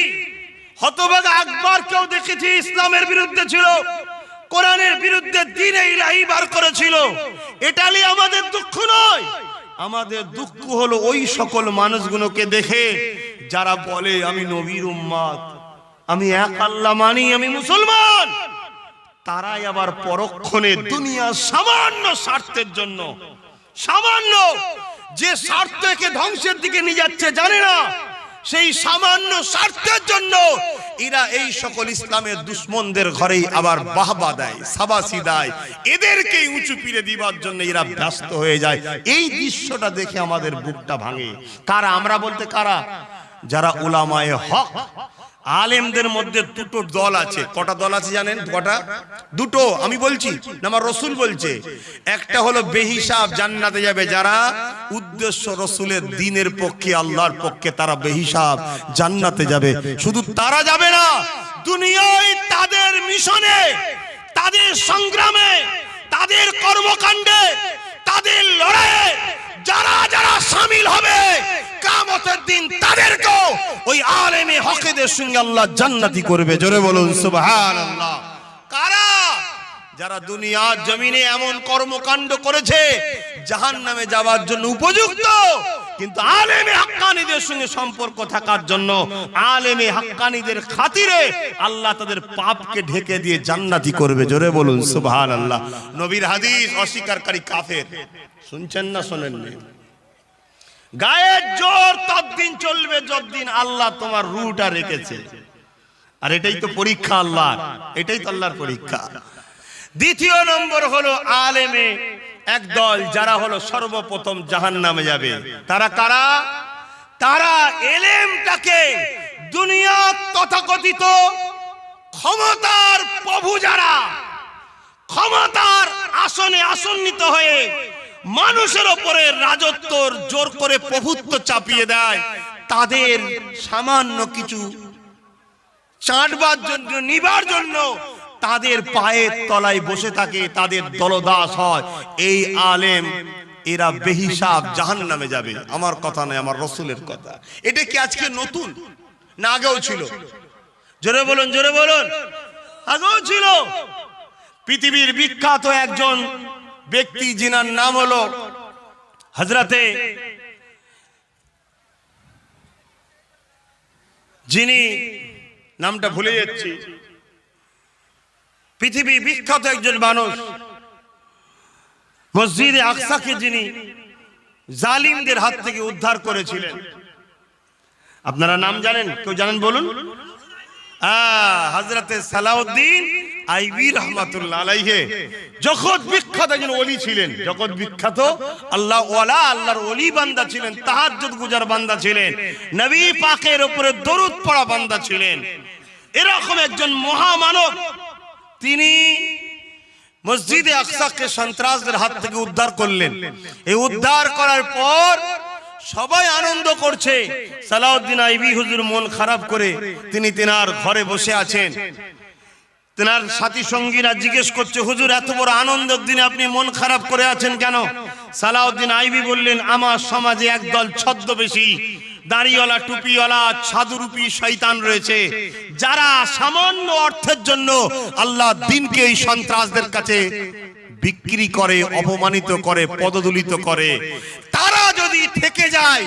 হতভাগা আকবরকেও দেখেছি, ইসলামের বিরুদ্ধে ছিল, কোরআনের বিরুদ্ধে দ্বীনে ইলাহি বার করেছিল। এটা নিয়ে আমাদের দুঃখ নয়, আমাদের দুঃখ হলো ওই সকল মানুষগুলোকে দেখে যারা বলে আমি নবীর উম্মত, আমি এক আল্লাহ মানি, আমি মুসলমান। তারাই আবার পরক্ষণে দুনিয়ার সামান্য স্বার্থের জন্য, সামান্য যে স্বার্থকে ধ্বংসের দিকে নিয়ে যাচ্ছে জানে না, সেই সামান্য স্বার্থের জন্য এরা এই সকল ইসলামের দুশ্মনদের ঘরেই আবার বাহবা দেয়, সাবাসি দেয়, এদেরকে উঁচু পিড়ে দিবার জন্য এরা ব্যস্ত হয়ে যায়। এই দৃশ্যটা দেখে আমাদের বুকটা ভাঙে। কারা? আমরা বলতে কারা? যারা উলামায়ে হক, আলেমদের মধ্যে দুটো দল আছে। কটা দল আছে জানেন? কটা? দুটো। আমি বলছি না, আমার রসুল বলছে। একটা হলো বেহিসাব জান্নাতে যাবে যারা উদ্দেশ্য রসুলের দ্বীনের পক্ষে, আল্লাহর পক্ষে, তারা বেহিসাব জান্নাতে যাবে। শুধু তারা যাবে না, দুনিয়ায় তাদের মিশনে, তাদের সংগ্রামে, তাদের কর্মকাণ্ডে, তাদের লড়াইয়ে যারা যারা শামিল হবে, কিয়ামতের দিন তাদেরকেও ওই আলেমে হকদের সঙ্গে আল্লাহ জান্নাতি করবে। জোরে বলুন সুবহানাল্লাহ। কারা? যারা দুনিয়ার জমিনে এমন কর্মকাণ্ড করেছে জাহান্নামে যাওয়ার জন্য উপযুক্ত, কিন্তু আলেমে হাক্কানীদের সঙ্গে সম্পর্ক থাকার জন্য, আলেমে হাক্কানীদের খাতিরে আল্লাহ তাদের পাপকে ঢেকে দিয়ে জান্নাতি করবে। জোরে বলুন সুবহানাল্লাহ। নবীর হাদিস অস্বীকারী কাফের। শুনছেন না শোনেননি? গায়ের জোর ততদিন চলবে যতদিন আল্লাহ তোমার রুটা রেখেছে। আর এটাই তো পরীক্ষা আল্লাহর, এটাই তো আল্লাহর পরীক্ষা। দ্বিতীয় নম্বর হলো আলেমে একদল যারা হলো সর্বপ্রথম জাহান্নামে যাবে। তারা কারা? তারা এলেমটাকে দুনিয়ার তথাকথিত ক্ষমতার প্রভু, যারা ক্ষমতার আসনে আসন্নিত হয়ে মানুষের উপরে রাজত্বর জোর করে প্রভুত্ব চাপিয়ে দেয়, তাদের সামান্য কিছু চাটবার জন্য, নিবার জন্য তাদের পায়ের তলায় বসে থাকে, তাদের দলদাস হয়। এই আলেম এরা বেহিসাব জাহান্নামে যাবে। আমার কথা নয়, আমার রসুলের কথা। এটা কি আজকে নতুন না আগেও ছিল? জোরে বলুন, জোরে বলুন। আগেও ছিল। পৃথিবীর বিখ্যাত একজন ব্যক্তি যিনার নাম হলো হযরতে, যিনি নামটা ভুলে যাচ্ছি, পৃথিবী বিখ্যাত একজন মানুষ, মসজিদে আকসাকে যিনি জালিমদের হাত থেকে উদ্ধার করেছিলেন। আপনারা নাম জানেন? কেউ জানেন বলুন? হযরতে সালাউদ্দিন আইবি রাহমাতুল্লাহ আলাইহি জগৎ বিখ্যাত একজন ওলি ছিলেন। জগৎ বিখ্যাত আল্লাহ ওয়ালা, আল্লাহর ওলি বান্দা ছিলেন, তাহাজ্জুদ গুজার বান্দা ছিলেন, নবী পাকের উপরে দরুদ পড়া বান্দা ছিলেন। এরকম একজন মহামানব, তিনি মসজিদে আকসাকে সন্ত্রাসদের হাত থেকে উদ্ধার করলেন। এই উদ্ধার করার পর সবাই আনন্দ করছে। সালাউদ্দিন আইবি হুজুর মন খারাপ করে তিনি তেনার ঘরে বসে আছেন। তেনার সাথী সঙ্গীরা জিজ্ঞেস করছে, হুজুর এত বড় আনন্দের দিনে আপনি মন খারাপ করে আছেন কেন? সালাউদ্দিন আইবি বললেন, আমার সমাজে একদল ছদ্মবেশী, দাড়িওয়ালা, টুপিওয়ালা, সাধুরূপী শয়তান রয়েছে, যারা সামান্য অর্থের জন্য আল্লাহ দ্বীনকে এই সন্ত্রাসদের কাছে বিক্রি করে, অপমানিত করে, পদদলিত করে। তারা যদি থেকে যায়,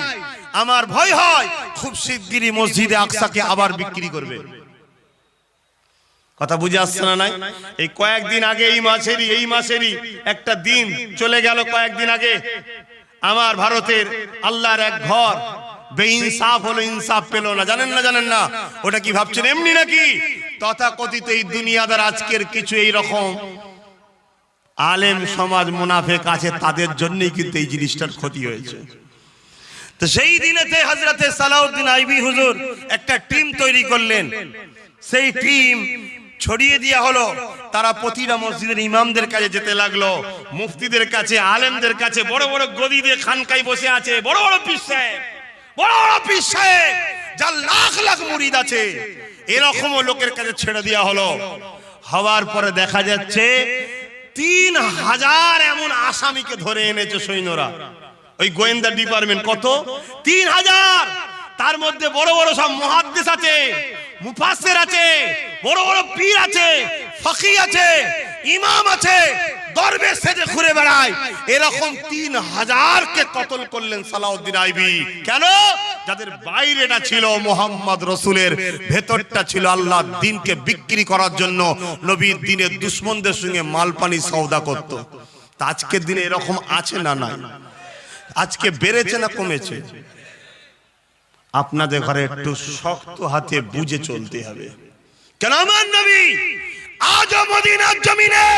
আমার ভয় হয় খুব শিগগিরই মসজিদে আকসাকে আবার বিক্রি করবে। কথা বুঝে আসছে না? নাই এই কয়েকদিন আগে, এই মাসেরই একটা দিন চলে গেল, কয়েকদিন আগে আমার ভারতের আল্লাহর এক ঘর বেইনসাফ হলো, ইনসাফ পেল না, জানেন না? জানেন না? ওটা কি ভাবছেন এমনি নাকি? তথাকথিত এই দুনিয়াদার আজকের কিছু এই রকম আলেম সমাজ মুনাফেক আছে, তাদের জন্যই কিন্তু এই জিনিসটার ক্ষতি হয়েছে। তো সেই দিনেতে হযরতে সালাউদ্দিন আইবি হুজুর একটা টিম তৈরি করলেন। সেই টিম ছড়িয়ে দেওয়া হলো, তারা প্রতিটা মসজিদের ইমামদের কাছে যেতে লাগলো, মুফতিদের কাছে, আলেমদের কাছে, বড় বড় গদি দিয়ে খানকায় বসে আছে বড় বড় পীর সাহেব, বড় বড় পীর সাহেব যার লাখ লাখ মুরিদ আছে, এরকম লোকের কাছে ছেড়ে দেওয়া হলো। হওয়ার পরে দেখা যাচ্ছে 3000 এমন আসামিকে ধরে এনেছে সৈন্যরা, ওই গোয়েন্দা ডিপার্টমেন্ট। কত? 3000। তার মধ্যে বড় বড় সব মুহাদ্দিস আছে, মুফাসসির আছে, বড় বড় পীর আছে, ফকি আছে, ইমাম আছে, দরবেশ সেজে ঘুরে বেড়ায়। এরকম 3000 কে কতল করলেন সালাউদ্দিন আইবি। কেন? যাদের বাইরেটা ছিল মুহাম্মদ রাসূলের, ভেতরটা ছিল আল্লাহর দ্বীনকে বিক্রি করার জন্য নবীর দ্বীনের দুশমনদের সঙ্গে মালপানি সওদা করত। তা আজকের দিনে এরকম আছে না নাই? আজকে বেড়েছে না কমেছে? আপনাদের ঘরে একটু শক্ত হাতে বুঝে চলতে হবে। কেন আমার নবী আজ মদিনার জমিনে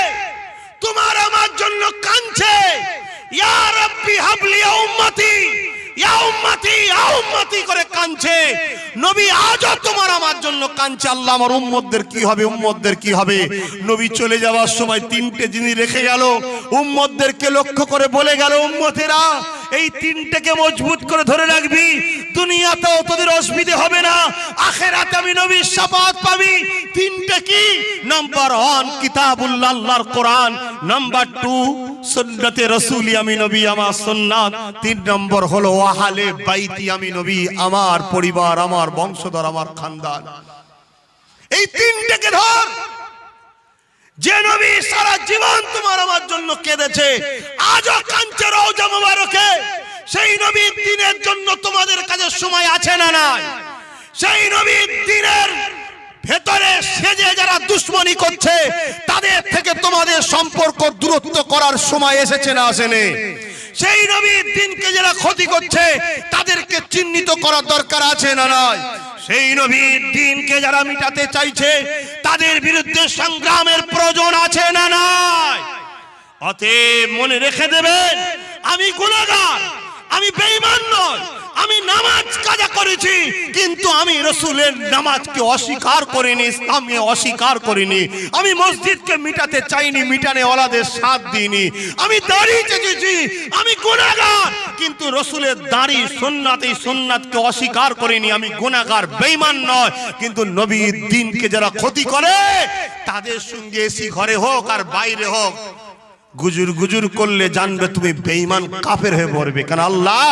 তোমার আমার জন্য কাঁদছে, ইয়া রাব্বি হাবলি ইয়া উম্মতি, ইয়া উম্মতি, ইয়া উম্মতি করে কাঁদছে। নবী আজও তোমার আমার জন্য কাঁদছে, আল্লাহ আমার উম্মতদের কি হবে, উম্মতদের কি হবে। নবী চলে যাওয়ার সময় 3টে জিনিস রেখে গেল, উম্মতদেরকে লক্ষ্য করে বলে গেল, উম্মতেরা এই 3টেকে মজবুত করে ধরে রাখবি, দুনিয়াতেও তোদের অসুবিধা হবে না, আখিরাতে আমি নবীর শাফাত পাবি। 3টে কি? নাম্বার 1 কিতাবুল্লাহ, আল্লাহর কোরআন। নাম্বার 2 সুন্নতে রাসূলি, আমি নবী আমার সুন্নাত। 3 নম্বর হলো আহলে বাইতি, আমি নবী আমার পরিবার, আমার বংশধর, আমার খানদান। এই 3টেকে ধর। যে নবী সারা জীবন তোমার আমার জন্য কেঁদেছে, আজও কাঁদছে রওজা মুবারকে, সেই নবীর দ্বীনের জন্য তোমাদের কাছে সময় আছে না নাই? সেই নবীর দ্বীনের ভেতরে সেজে যারা দুশমনি করছে, তাদের থেকে তোমাদের সম্পর্ক দূরত্ব করার সময় এসেছে না আসেনি? সেই নবীর দ্বীনকে যারা ক্ষতি করছে, তাদেরকে চিহ্নিত করার দরকার আছে না নাই? সেই নবীর দ্বীনকে যারা মিটাতে চাইছে, তাদের বিরুদ্ধে সংগ্রামের প্রয়োজন আছে না নাই? অতএব মনে রেখে দেবেন, আমি গুনাহগার, আমি বেঈমান নই, আমি নামাজ কাজা করেছি, কিন্তু আমি রাসূলের নামাজকে অস্বীকার করিনি, ইসলামকে অস্বীকার করিনি। আমি মসজিদকে মিটাতে চাইনি, মিটানে ওয়ালাদের সাথ দিইনি। আমি দাড়ি চেয়েছি, আমি গুনাহগার, কিন্তু রাসূলের দাড়ি সুন্নাত, এই সুন্নাতকে অস্বীকার করিনি। আমি গুনাহগার, বেঈমান নয়, কিন্তু নবীর দ্বীনকে যারা ক্ষতি করে, তাদের সঙ্গে এসি ঘরে হোক আর বাইরে হোক, গুজুর গুজুর করলে জানবে তুমি বেঈমান কাফের হয়ে পড়বে। কারণ আল্লাহ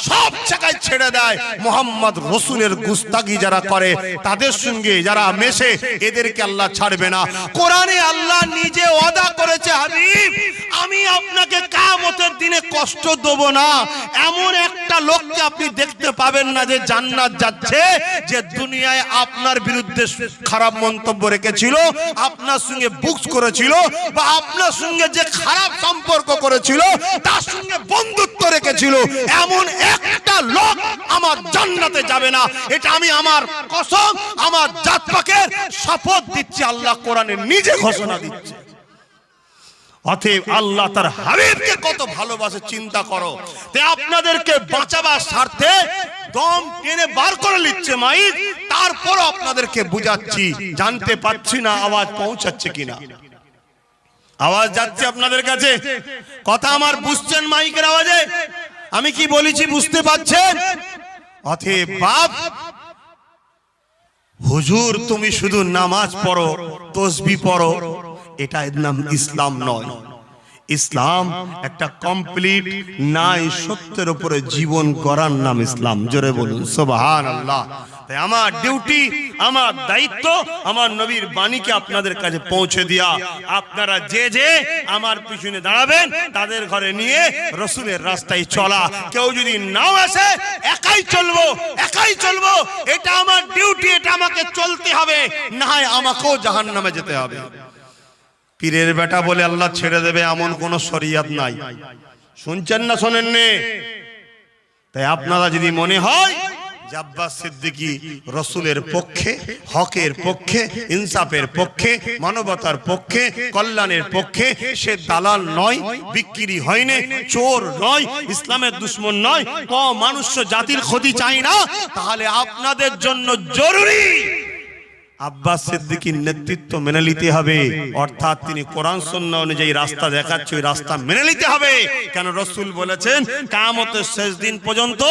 সব জায়গায় ছেড়ে দেয়। মুহাম্মদ রাসূলের গুস্তাখি যারা করে, তাদের সঙ্গে যারা মেশে, এদেরকে আল্লাহ ছাড়বে না। কোরআনে আল্লাহ নিজে ওয়াদা করেছে, হাবিব আমি আপনাকে কিয়ামতের দিনে কষ্ট দেব না। এমন একটা লোককে আপনি দেখতে পাবেন না যে জান্নাত যাচ্ছে, যে দুনিয়ায় আপনার বিরুদ্ধে খারাপ মন্তব্য রেখেছিল, আপনার সঙ্গে বুকস করেছিল, বা আপনার সঙ্গে যে খারাপ সম্পর্ক করেছিল, তার সঙ্গে বন্ধুত্ব রেখেছিল, এমন একটা লোক আমার জান্নাতে যাবে না। এটা আমি আমার কসম, আমার জাত পাকের শপথ দিচ্ছি, আল্লাহ কোরআনে নিজে ঘোষণা দিচ্ছে। অতএব আল্লাহ তার হাবিবকে কত ভালোবাসে চিন্তা করো। তাই আপনাদেরকে বাঁচাবার স্বার্থে দম টেনে বার করে নিচ্ছে মাইক, তারপর আপনাদেরকে বুঝাচ্ছি। জানতে পারছি না আওয়াজ পৌঁছাচ্ছে কিনা। আওয়াজ যাচ্ছে আপনাদের কাছে? কথা আমার বুঝছেন মাইকের আওয়াজে? আমি কি বলেছি বুঝতে পারছেন? অতএব বাপ, হুজুর তুমি শুধু নামাজ পড়ো, তাসবিহ পড়ো, এটা এর নাম ইসলাম নয়। ইসলাম একটা কমপ্লিট নাই সত্যের উপরে জীবন গড়ার নাম ইসলাম। জোরে বলুন সুবহানাল্লাহ। তাই আমার ডিউটি, আমার দায়িত্ব, আমার নবীর বাণীকে আপনাদের কাছে পৌঁছে দেয়া। আপনারা যে যে আমার পিছনে দাঁড়াবেন, তাদের ঘরে নিয়ে রাসূলের রাস্তায় চলা। কেউ যদি নাও আসে, একাই চলবো, একাই চলবো, এটা আমার ডিউটি, এটা আমাকে চলতে হবে, না হয় আমাকেও জাহান্নামে যেতে হবে। পীরের বেটা বলে আল্লাহ ছেড়ে দেবে এমন কোন শরীয়ত নাই। শুনছেন না শোনেননি? তাই আপনারা যদি মনে হয় যে আব্বাস সিদ্দিকী রসুলের পক্ষে, হকের পক্ষে, ইনসাফের পক্ষে, মানবতার পক্ষে, কল্যাণের পক্ষে, সে দালাল নয়, বিক্রি হয়নি, চোর নয়, ইসলামের দুশ্মন নয়, মানুষ জাতির ক্ষতি চাই না, তাহলে আপনাদের জন্য জরুরি আব্বাস সিদ্দিকীর নেতৃত্ব মেনে নিতে হবে। অর্থাৎ তিনি কোরআন সুন্নাহ অনুযায়ী রাস্তা দেখাচ্ছে, ওই রাস্তা মেনে নিতে হবে। কেন রাসূল বলেছেন কিয়ামতের শেষ দিন পর্যন্ত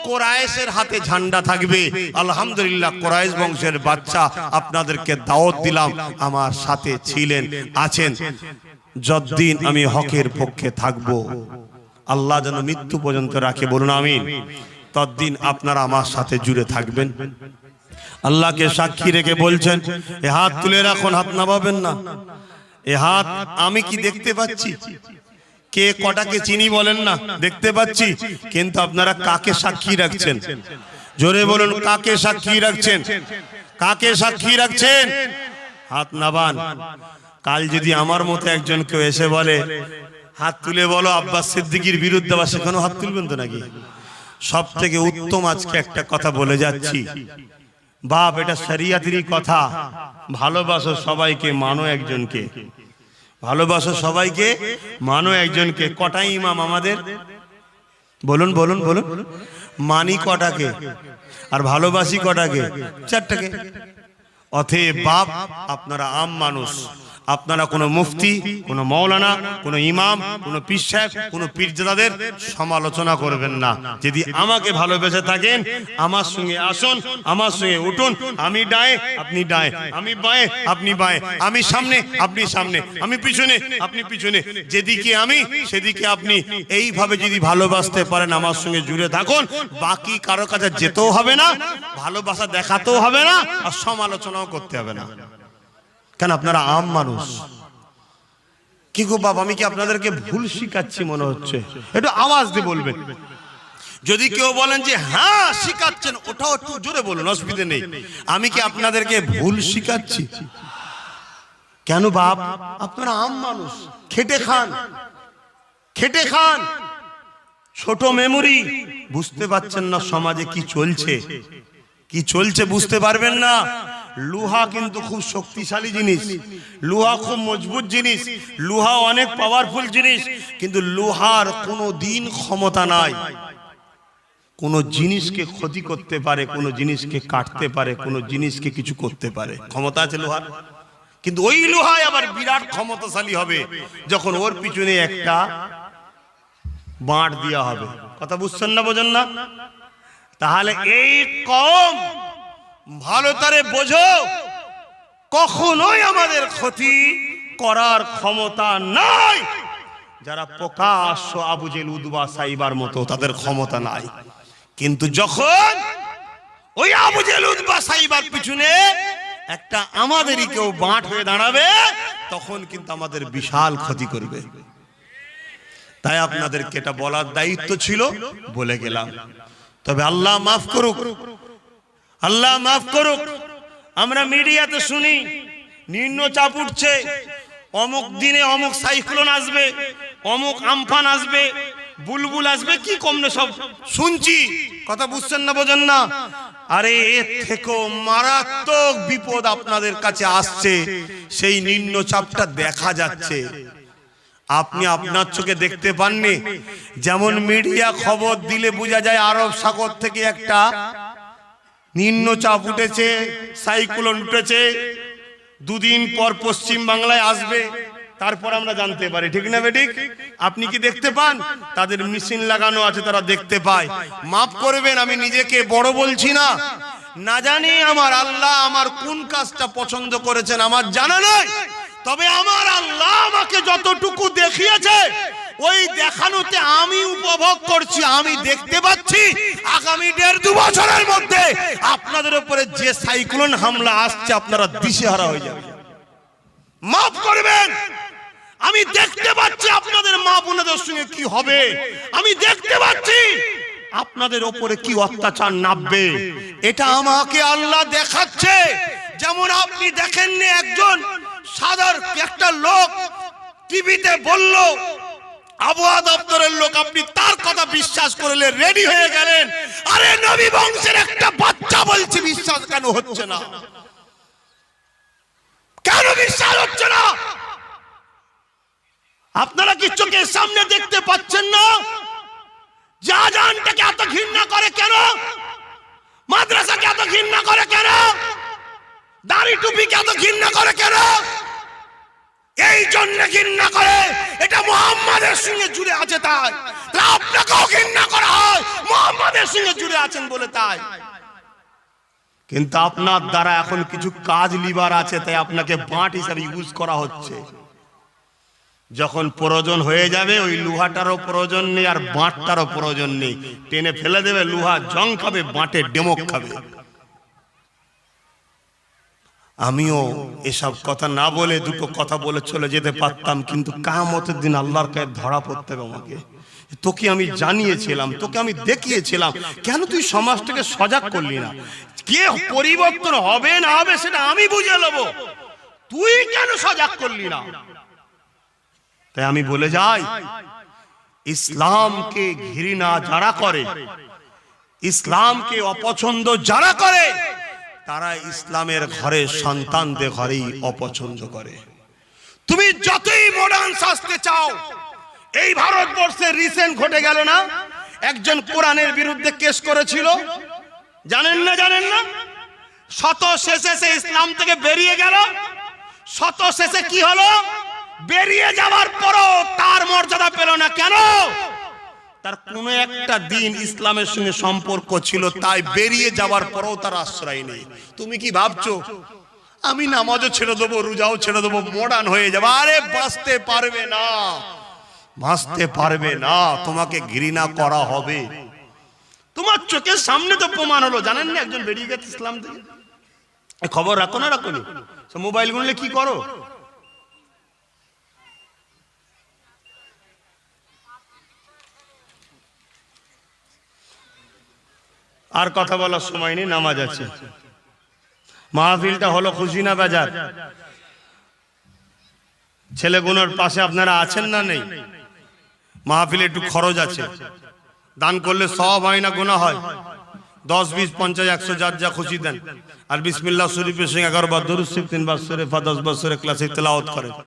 কুরাইশের হাতে ঝান্ডা থাকবে। আলহামদুলিল্লাহ, কুরাইশ বংশের বাচ্চা আপনাদেরকে দাওয়াত দিলাম, আমার সাথে ছিলেন, আছেন। যতদিন আমি হকের পক্ষে থাকব, আল্লাহ যেন মৃত্যু পর্যন্ত রাখে, বলুন আমিন, ততদিন আপনারা আমার সাথে জুড়ে থাকবেন। আল্লাহকে সাক্ষী রেখে বলছেন, এ হাত তুলে রাখুন, হাত নামাবেন না। এ হাত আমি কি দেখতে পাচ্ছি? কে কটাকে চিনি বলেন না, দেখতে পাচ্ছি, কিন্তু আপনারা কাকে সাক্ষী রাখছেন? জোরে বলুন, কাকে সাক্ষী রাখছেন? কাকে সাক্ষী রাখছেন? হাত নামান। কাল যদি আমার মতো একজন কেউ এসে বলে হাত তুলে বলো আব্বাস সিদ্দিকীর বিরুদ্ধে, বা সেখানেও হাত তুলবেন তো নাকি? সব থেকে উত্তম আজকে একটা কথা বলে যাচ্ছি, বাপ, এটা শরিয়াতেরই কথা, ভালোবাসো সবাইকে, মানো একজনকে। ভালোবাসো সবাইকে, মানো একজনকে। কটাই ইমাম আমাদের? বলুন বলুন বলুন। মানি কটাকে আর ভালোবাসি কটাকে? চারটাকে। অতএব বাপ, আপনারা আম মানুষ, আপনারা কোনো মুফতি, কোনো মৌলানা, কোনো ইমাম, কোনো পীর সাহেব, কোনো পীরজাদাদের সমালোচনা করবেন না। যদি আমাকে ভালোবেসে থাকেন, আমার সঙ্গে আসুন, আমার সঙ্গে উঠুন। আমি ডায়ে, আপনি ডায়ে, আমি বাঁয়ে, আপনি বাঁয়ে, আমি সামনে, আপনি সামনে, আমি পিছনে, আপনি পিছনে, যেদিকে আমি সেদিকে আপনি। এইভাবে যদি ভালোবাসতে পারেন, আমার সঙ্গে জুড়ে থাকুন। বাকি কারো কাছে যেতেও হবে না, ভালোবাসা দেখাতেও হবে না, আর সমালোচনাও করতে হবে না। কেন? আপনারা আম মানুষ। কি গো বাবা, আমি কি আপনাদেরকে ভুল শিখাচ্ছি মনে হচ্ছে? একটু আওয়াজ দিয়ে বলবেন। যদি কেউ বলেন যে হ্যাঁ শিখাচ্ছেন, ওটাও একটু জোরে বলুন, অসুবিধা নেই। আমি কি আপনাদেরকে ভুল শিখাচ্ছি? কেন বাপ? আপনারা আম মানুষ, খেটে খান, খেটে খান। ছোট মেমোরি, বুঝতে পারছেন না সমাজে কি চলছে, কি চলছে বুঝতে পারবেন না। লোহা কিন্তু খুব শক্তিশালী জিনিস, লোহা খুব মজবুত জিনিস, লোহা অনেক পাওয়ারফুল জিনিস, কিন্তু লোহার কোনো দিন ক্ষমতা নাই। কোনো জিনিসকে ক্ষতি করতে পারে, কোনো জিনিসকে কাটতে পারে, কোনো জিনিসকে কিছু করতে পারে, ক্ষমতা আছে লোহার। কিন্তু ওই লোহায় আবার বিরাট ক্ষমতাশালী হবে যখন ওর পিছনে একটা বাঁট দেওয়া হবে। কথা বুঝছেন না, বোঝেন না? তাহলে এই কম ভালো তারে বোঝো, কখনোই আমাদের ক্ষতি করার ক্ষমতা নাই। যারা প্রকাশ্য আবু জেহেল উতবা সাইবার মতো, তাদের ক্ষমতা নাই। কিন্তু যখন ওই আবু জেহেল উতবা সাইবার পিছনে একটা আমাদেরই কেউ বাঁট হয়ে দাঁড়াবে, তখন কিন্তু আমাদের বিশাল ক্ষতি করবে। তাই আপনাদেরকে এটা বলার দায়িত্ব ছিল, বলে গেলাম। তবে আল্লাহ মাফ করুক, আল্লাহ মাফ করুক। আমরা মিডিয়াতে শুনি নিম্নচাপ উঠছে, অমুক দিনে অমুক সাইক্লোন আসবে, অমুক আমফান আসবে, বুলবুল আসবে, কি কমনে সব শুনছি। কথা বুঝছেন না, বোঝেন না? আরে এর থেকেও মারাত্মক বিপদ আপনাদের কাছে আসছে। সেই নিম্নচাপটা দেখা যাচ্ছে, আপনি আপনার চোখে দেখতে পাননি। যেমন মিডিয়া খবর দিলে বোঝা যায় আরব সাগর থেকে একটা নিম্নচাপ উঠেছে, সাইক্লোন উঠেছে, দুদিন পর পশ্চিম বাংলায় আসবে, তারপর আমরা জানতে পারি, ঠিক না বেঠিক? আপনি কি দেখতে পান? তাদের মেশিন লাগানো আছে, তারা দেখতে পায়। মাফ করবেন, আমি নিজেকে বড় বলছি না, না জানি আমার আল্লাহ আমার কোন কাজটা পছন্দ করেছেন আমার জানা নাই। তবে আমার আল্লাহ আমাকে যতটুকু দেখিয়েছে, ওই দেখানোতে আমি উপভোগ করছি, আমি দেখতে পাচ্ছি আগামী 1.5-2 বছরের মধ্যে আপনাদের উপরে যে সাইক্লোন হামলা আসছে, আপনারা দিশেহারা হয়ে যাবেন। মাফ করবেন, আমি দেখতে পাচ্ছি আপনাদের মা বোনদের সঙ্গে কি হবে, আমি দেখতে পাচ্ছি আপনাদের উপরে কি অত্যাচার নামবে। এটা আমাকে আল্লাহ দেখাচ্ছে। যেমন আপনি দেখেননি একজন সাধারণ একটা লোক টিভিতে বলল আবহাওয়া দপ্তরের লোক, আপনি তার কথা বিশ্বাস করলে রেডি হয়ে গেলেন। আরে নবী বংশের একটা বাচ্চা বলছে, বিশ্বাস কেন হচ্ছে না? কেন বিশ্বাস হচ্ছে না? আপনারা কি চোখের সামনে দেখতে পাচ্ছেন না? জাহানটাকে এত ঘৃণা করে কেন? মাদ্রাসাকে এত ঘৃণা করে কেন? দাড়ি টুপিকে এত ঘৃণা করে কেন? এই জন্য ঘৃণা করে, এটা মুহাম্মাদের সঙ্গে জুড়ে আছে তাই। আপনাকেও ঘৃণা করা হয় মুহাম্মাদের সঙ্গে জুড়ে আছেন বলে তাই। কিন্তু আপনার দ্বারা এখন কিছু কাজ লিবার আছে, তাই আপনাকে বাঁট হিসাবে ইউজ করা হচ্ছে। যখন প্রয়োজন হয়ে যাবে, ওই লোহাটারও প্রয়োজন নেই আর বাঁটটারও প্রয়োজন নেই, টেনে ফেলে দেবে। লোহা জং খাবে, বাঁটে ডেমক খাবে। আমিও এসব কথা না বলে দুটো কথা বলে চলে যেতে পারতাম, কিন্তু কিয়ামতের দিন আল্লাহর কাছে ধরা পড়তে হবে আমাকে। তোকে আমি জানিয়েছিলাম, তোকে আমি দেখিয়েছিলাম, কেন তুই সমাজটাকে সজাগ করলি না? কে পরিবর্তন হবে না হবে সেটা আমি বুঝে নেব, তুই কেন সজাগ করলি না? তাই আমি বলে যাই, ইসলামকে ঘৃণা যারা করে, ইসলামকে অপছন্দ যারা করে, তারা ইসলামের ঘরে সন্তানদের ঘরেই অপছন্দ করে। তুমি যতই মডার্ন সাজতে চাও, এই ভারতবর্ষে রিসেন্ট ঘটে গেল না, একজন কোরআনের বিরুদ্ধে কেস করেছিল, জানেন না? জানেন না? শত শেষে সে ইসলাম থেকে বেরিয়ে গেল। শত শেষে কি হলো? বেরিয়ে যাওয়ার পরও তার মর্যাদা পেল না। কেন? তার কোন একটা দিন ইসলামের সঙ্গে সম্পর্ক ছিল, তাই বেরিয়ে যাওয়ার পরও তার আশ্রয় নেই। তুমি কি ভাবছো আমি নামাজও ছেড়ে দেবো, রোজাও ছেড়ে দেবো, মডার্ন হয়ে যাবো? আরে বাঁচতে পারবে না, বাঁচতে পারবে না। তোমাকে ঘৃণা করা হবে। তোমার চোখের সামনে তো প্রমাণ হলো। জানেন না, একজন বেরিয়ে গেছে ইসলাম থেকে। খবর রাখো না রাখো নি? মোবাইল গুনলে কি করো? আর কথা বলার সময় নেই, নামাজ আছে। মাহফিলটা হলো খুশি না বেজার? ছেলেগুলোর পাশে আপনারা আছেন না নেই? মাহফিলে একটু খরচ আছে, দান করলে সওয়াব হয় না গুনাহ হয়? 10, 20, 50, 100 যার যা খুশি দেন। আর বিসমিল্লাহ শরীফের সঙ্গে 11 বার দরুদ শরীফ, 3 বার সূরা ফাতিহা, 10 বার সূরা ইখলাস তেলাওয়াত করেন।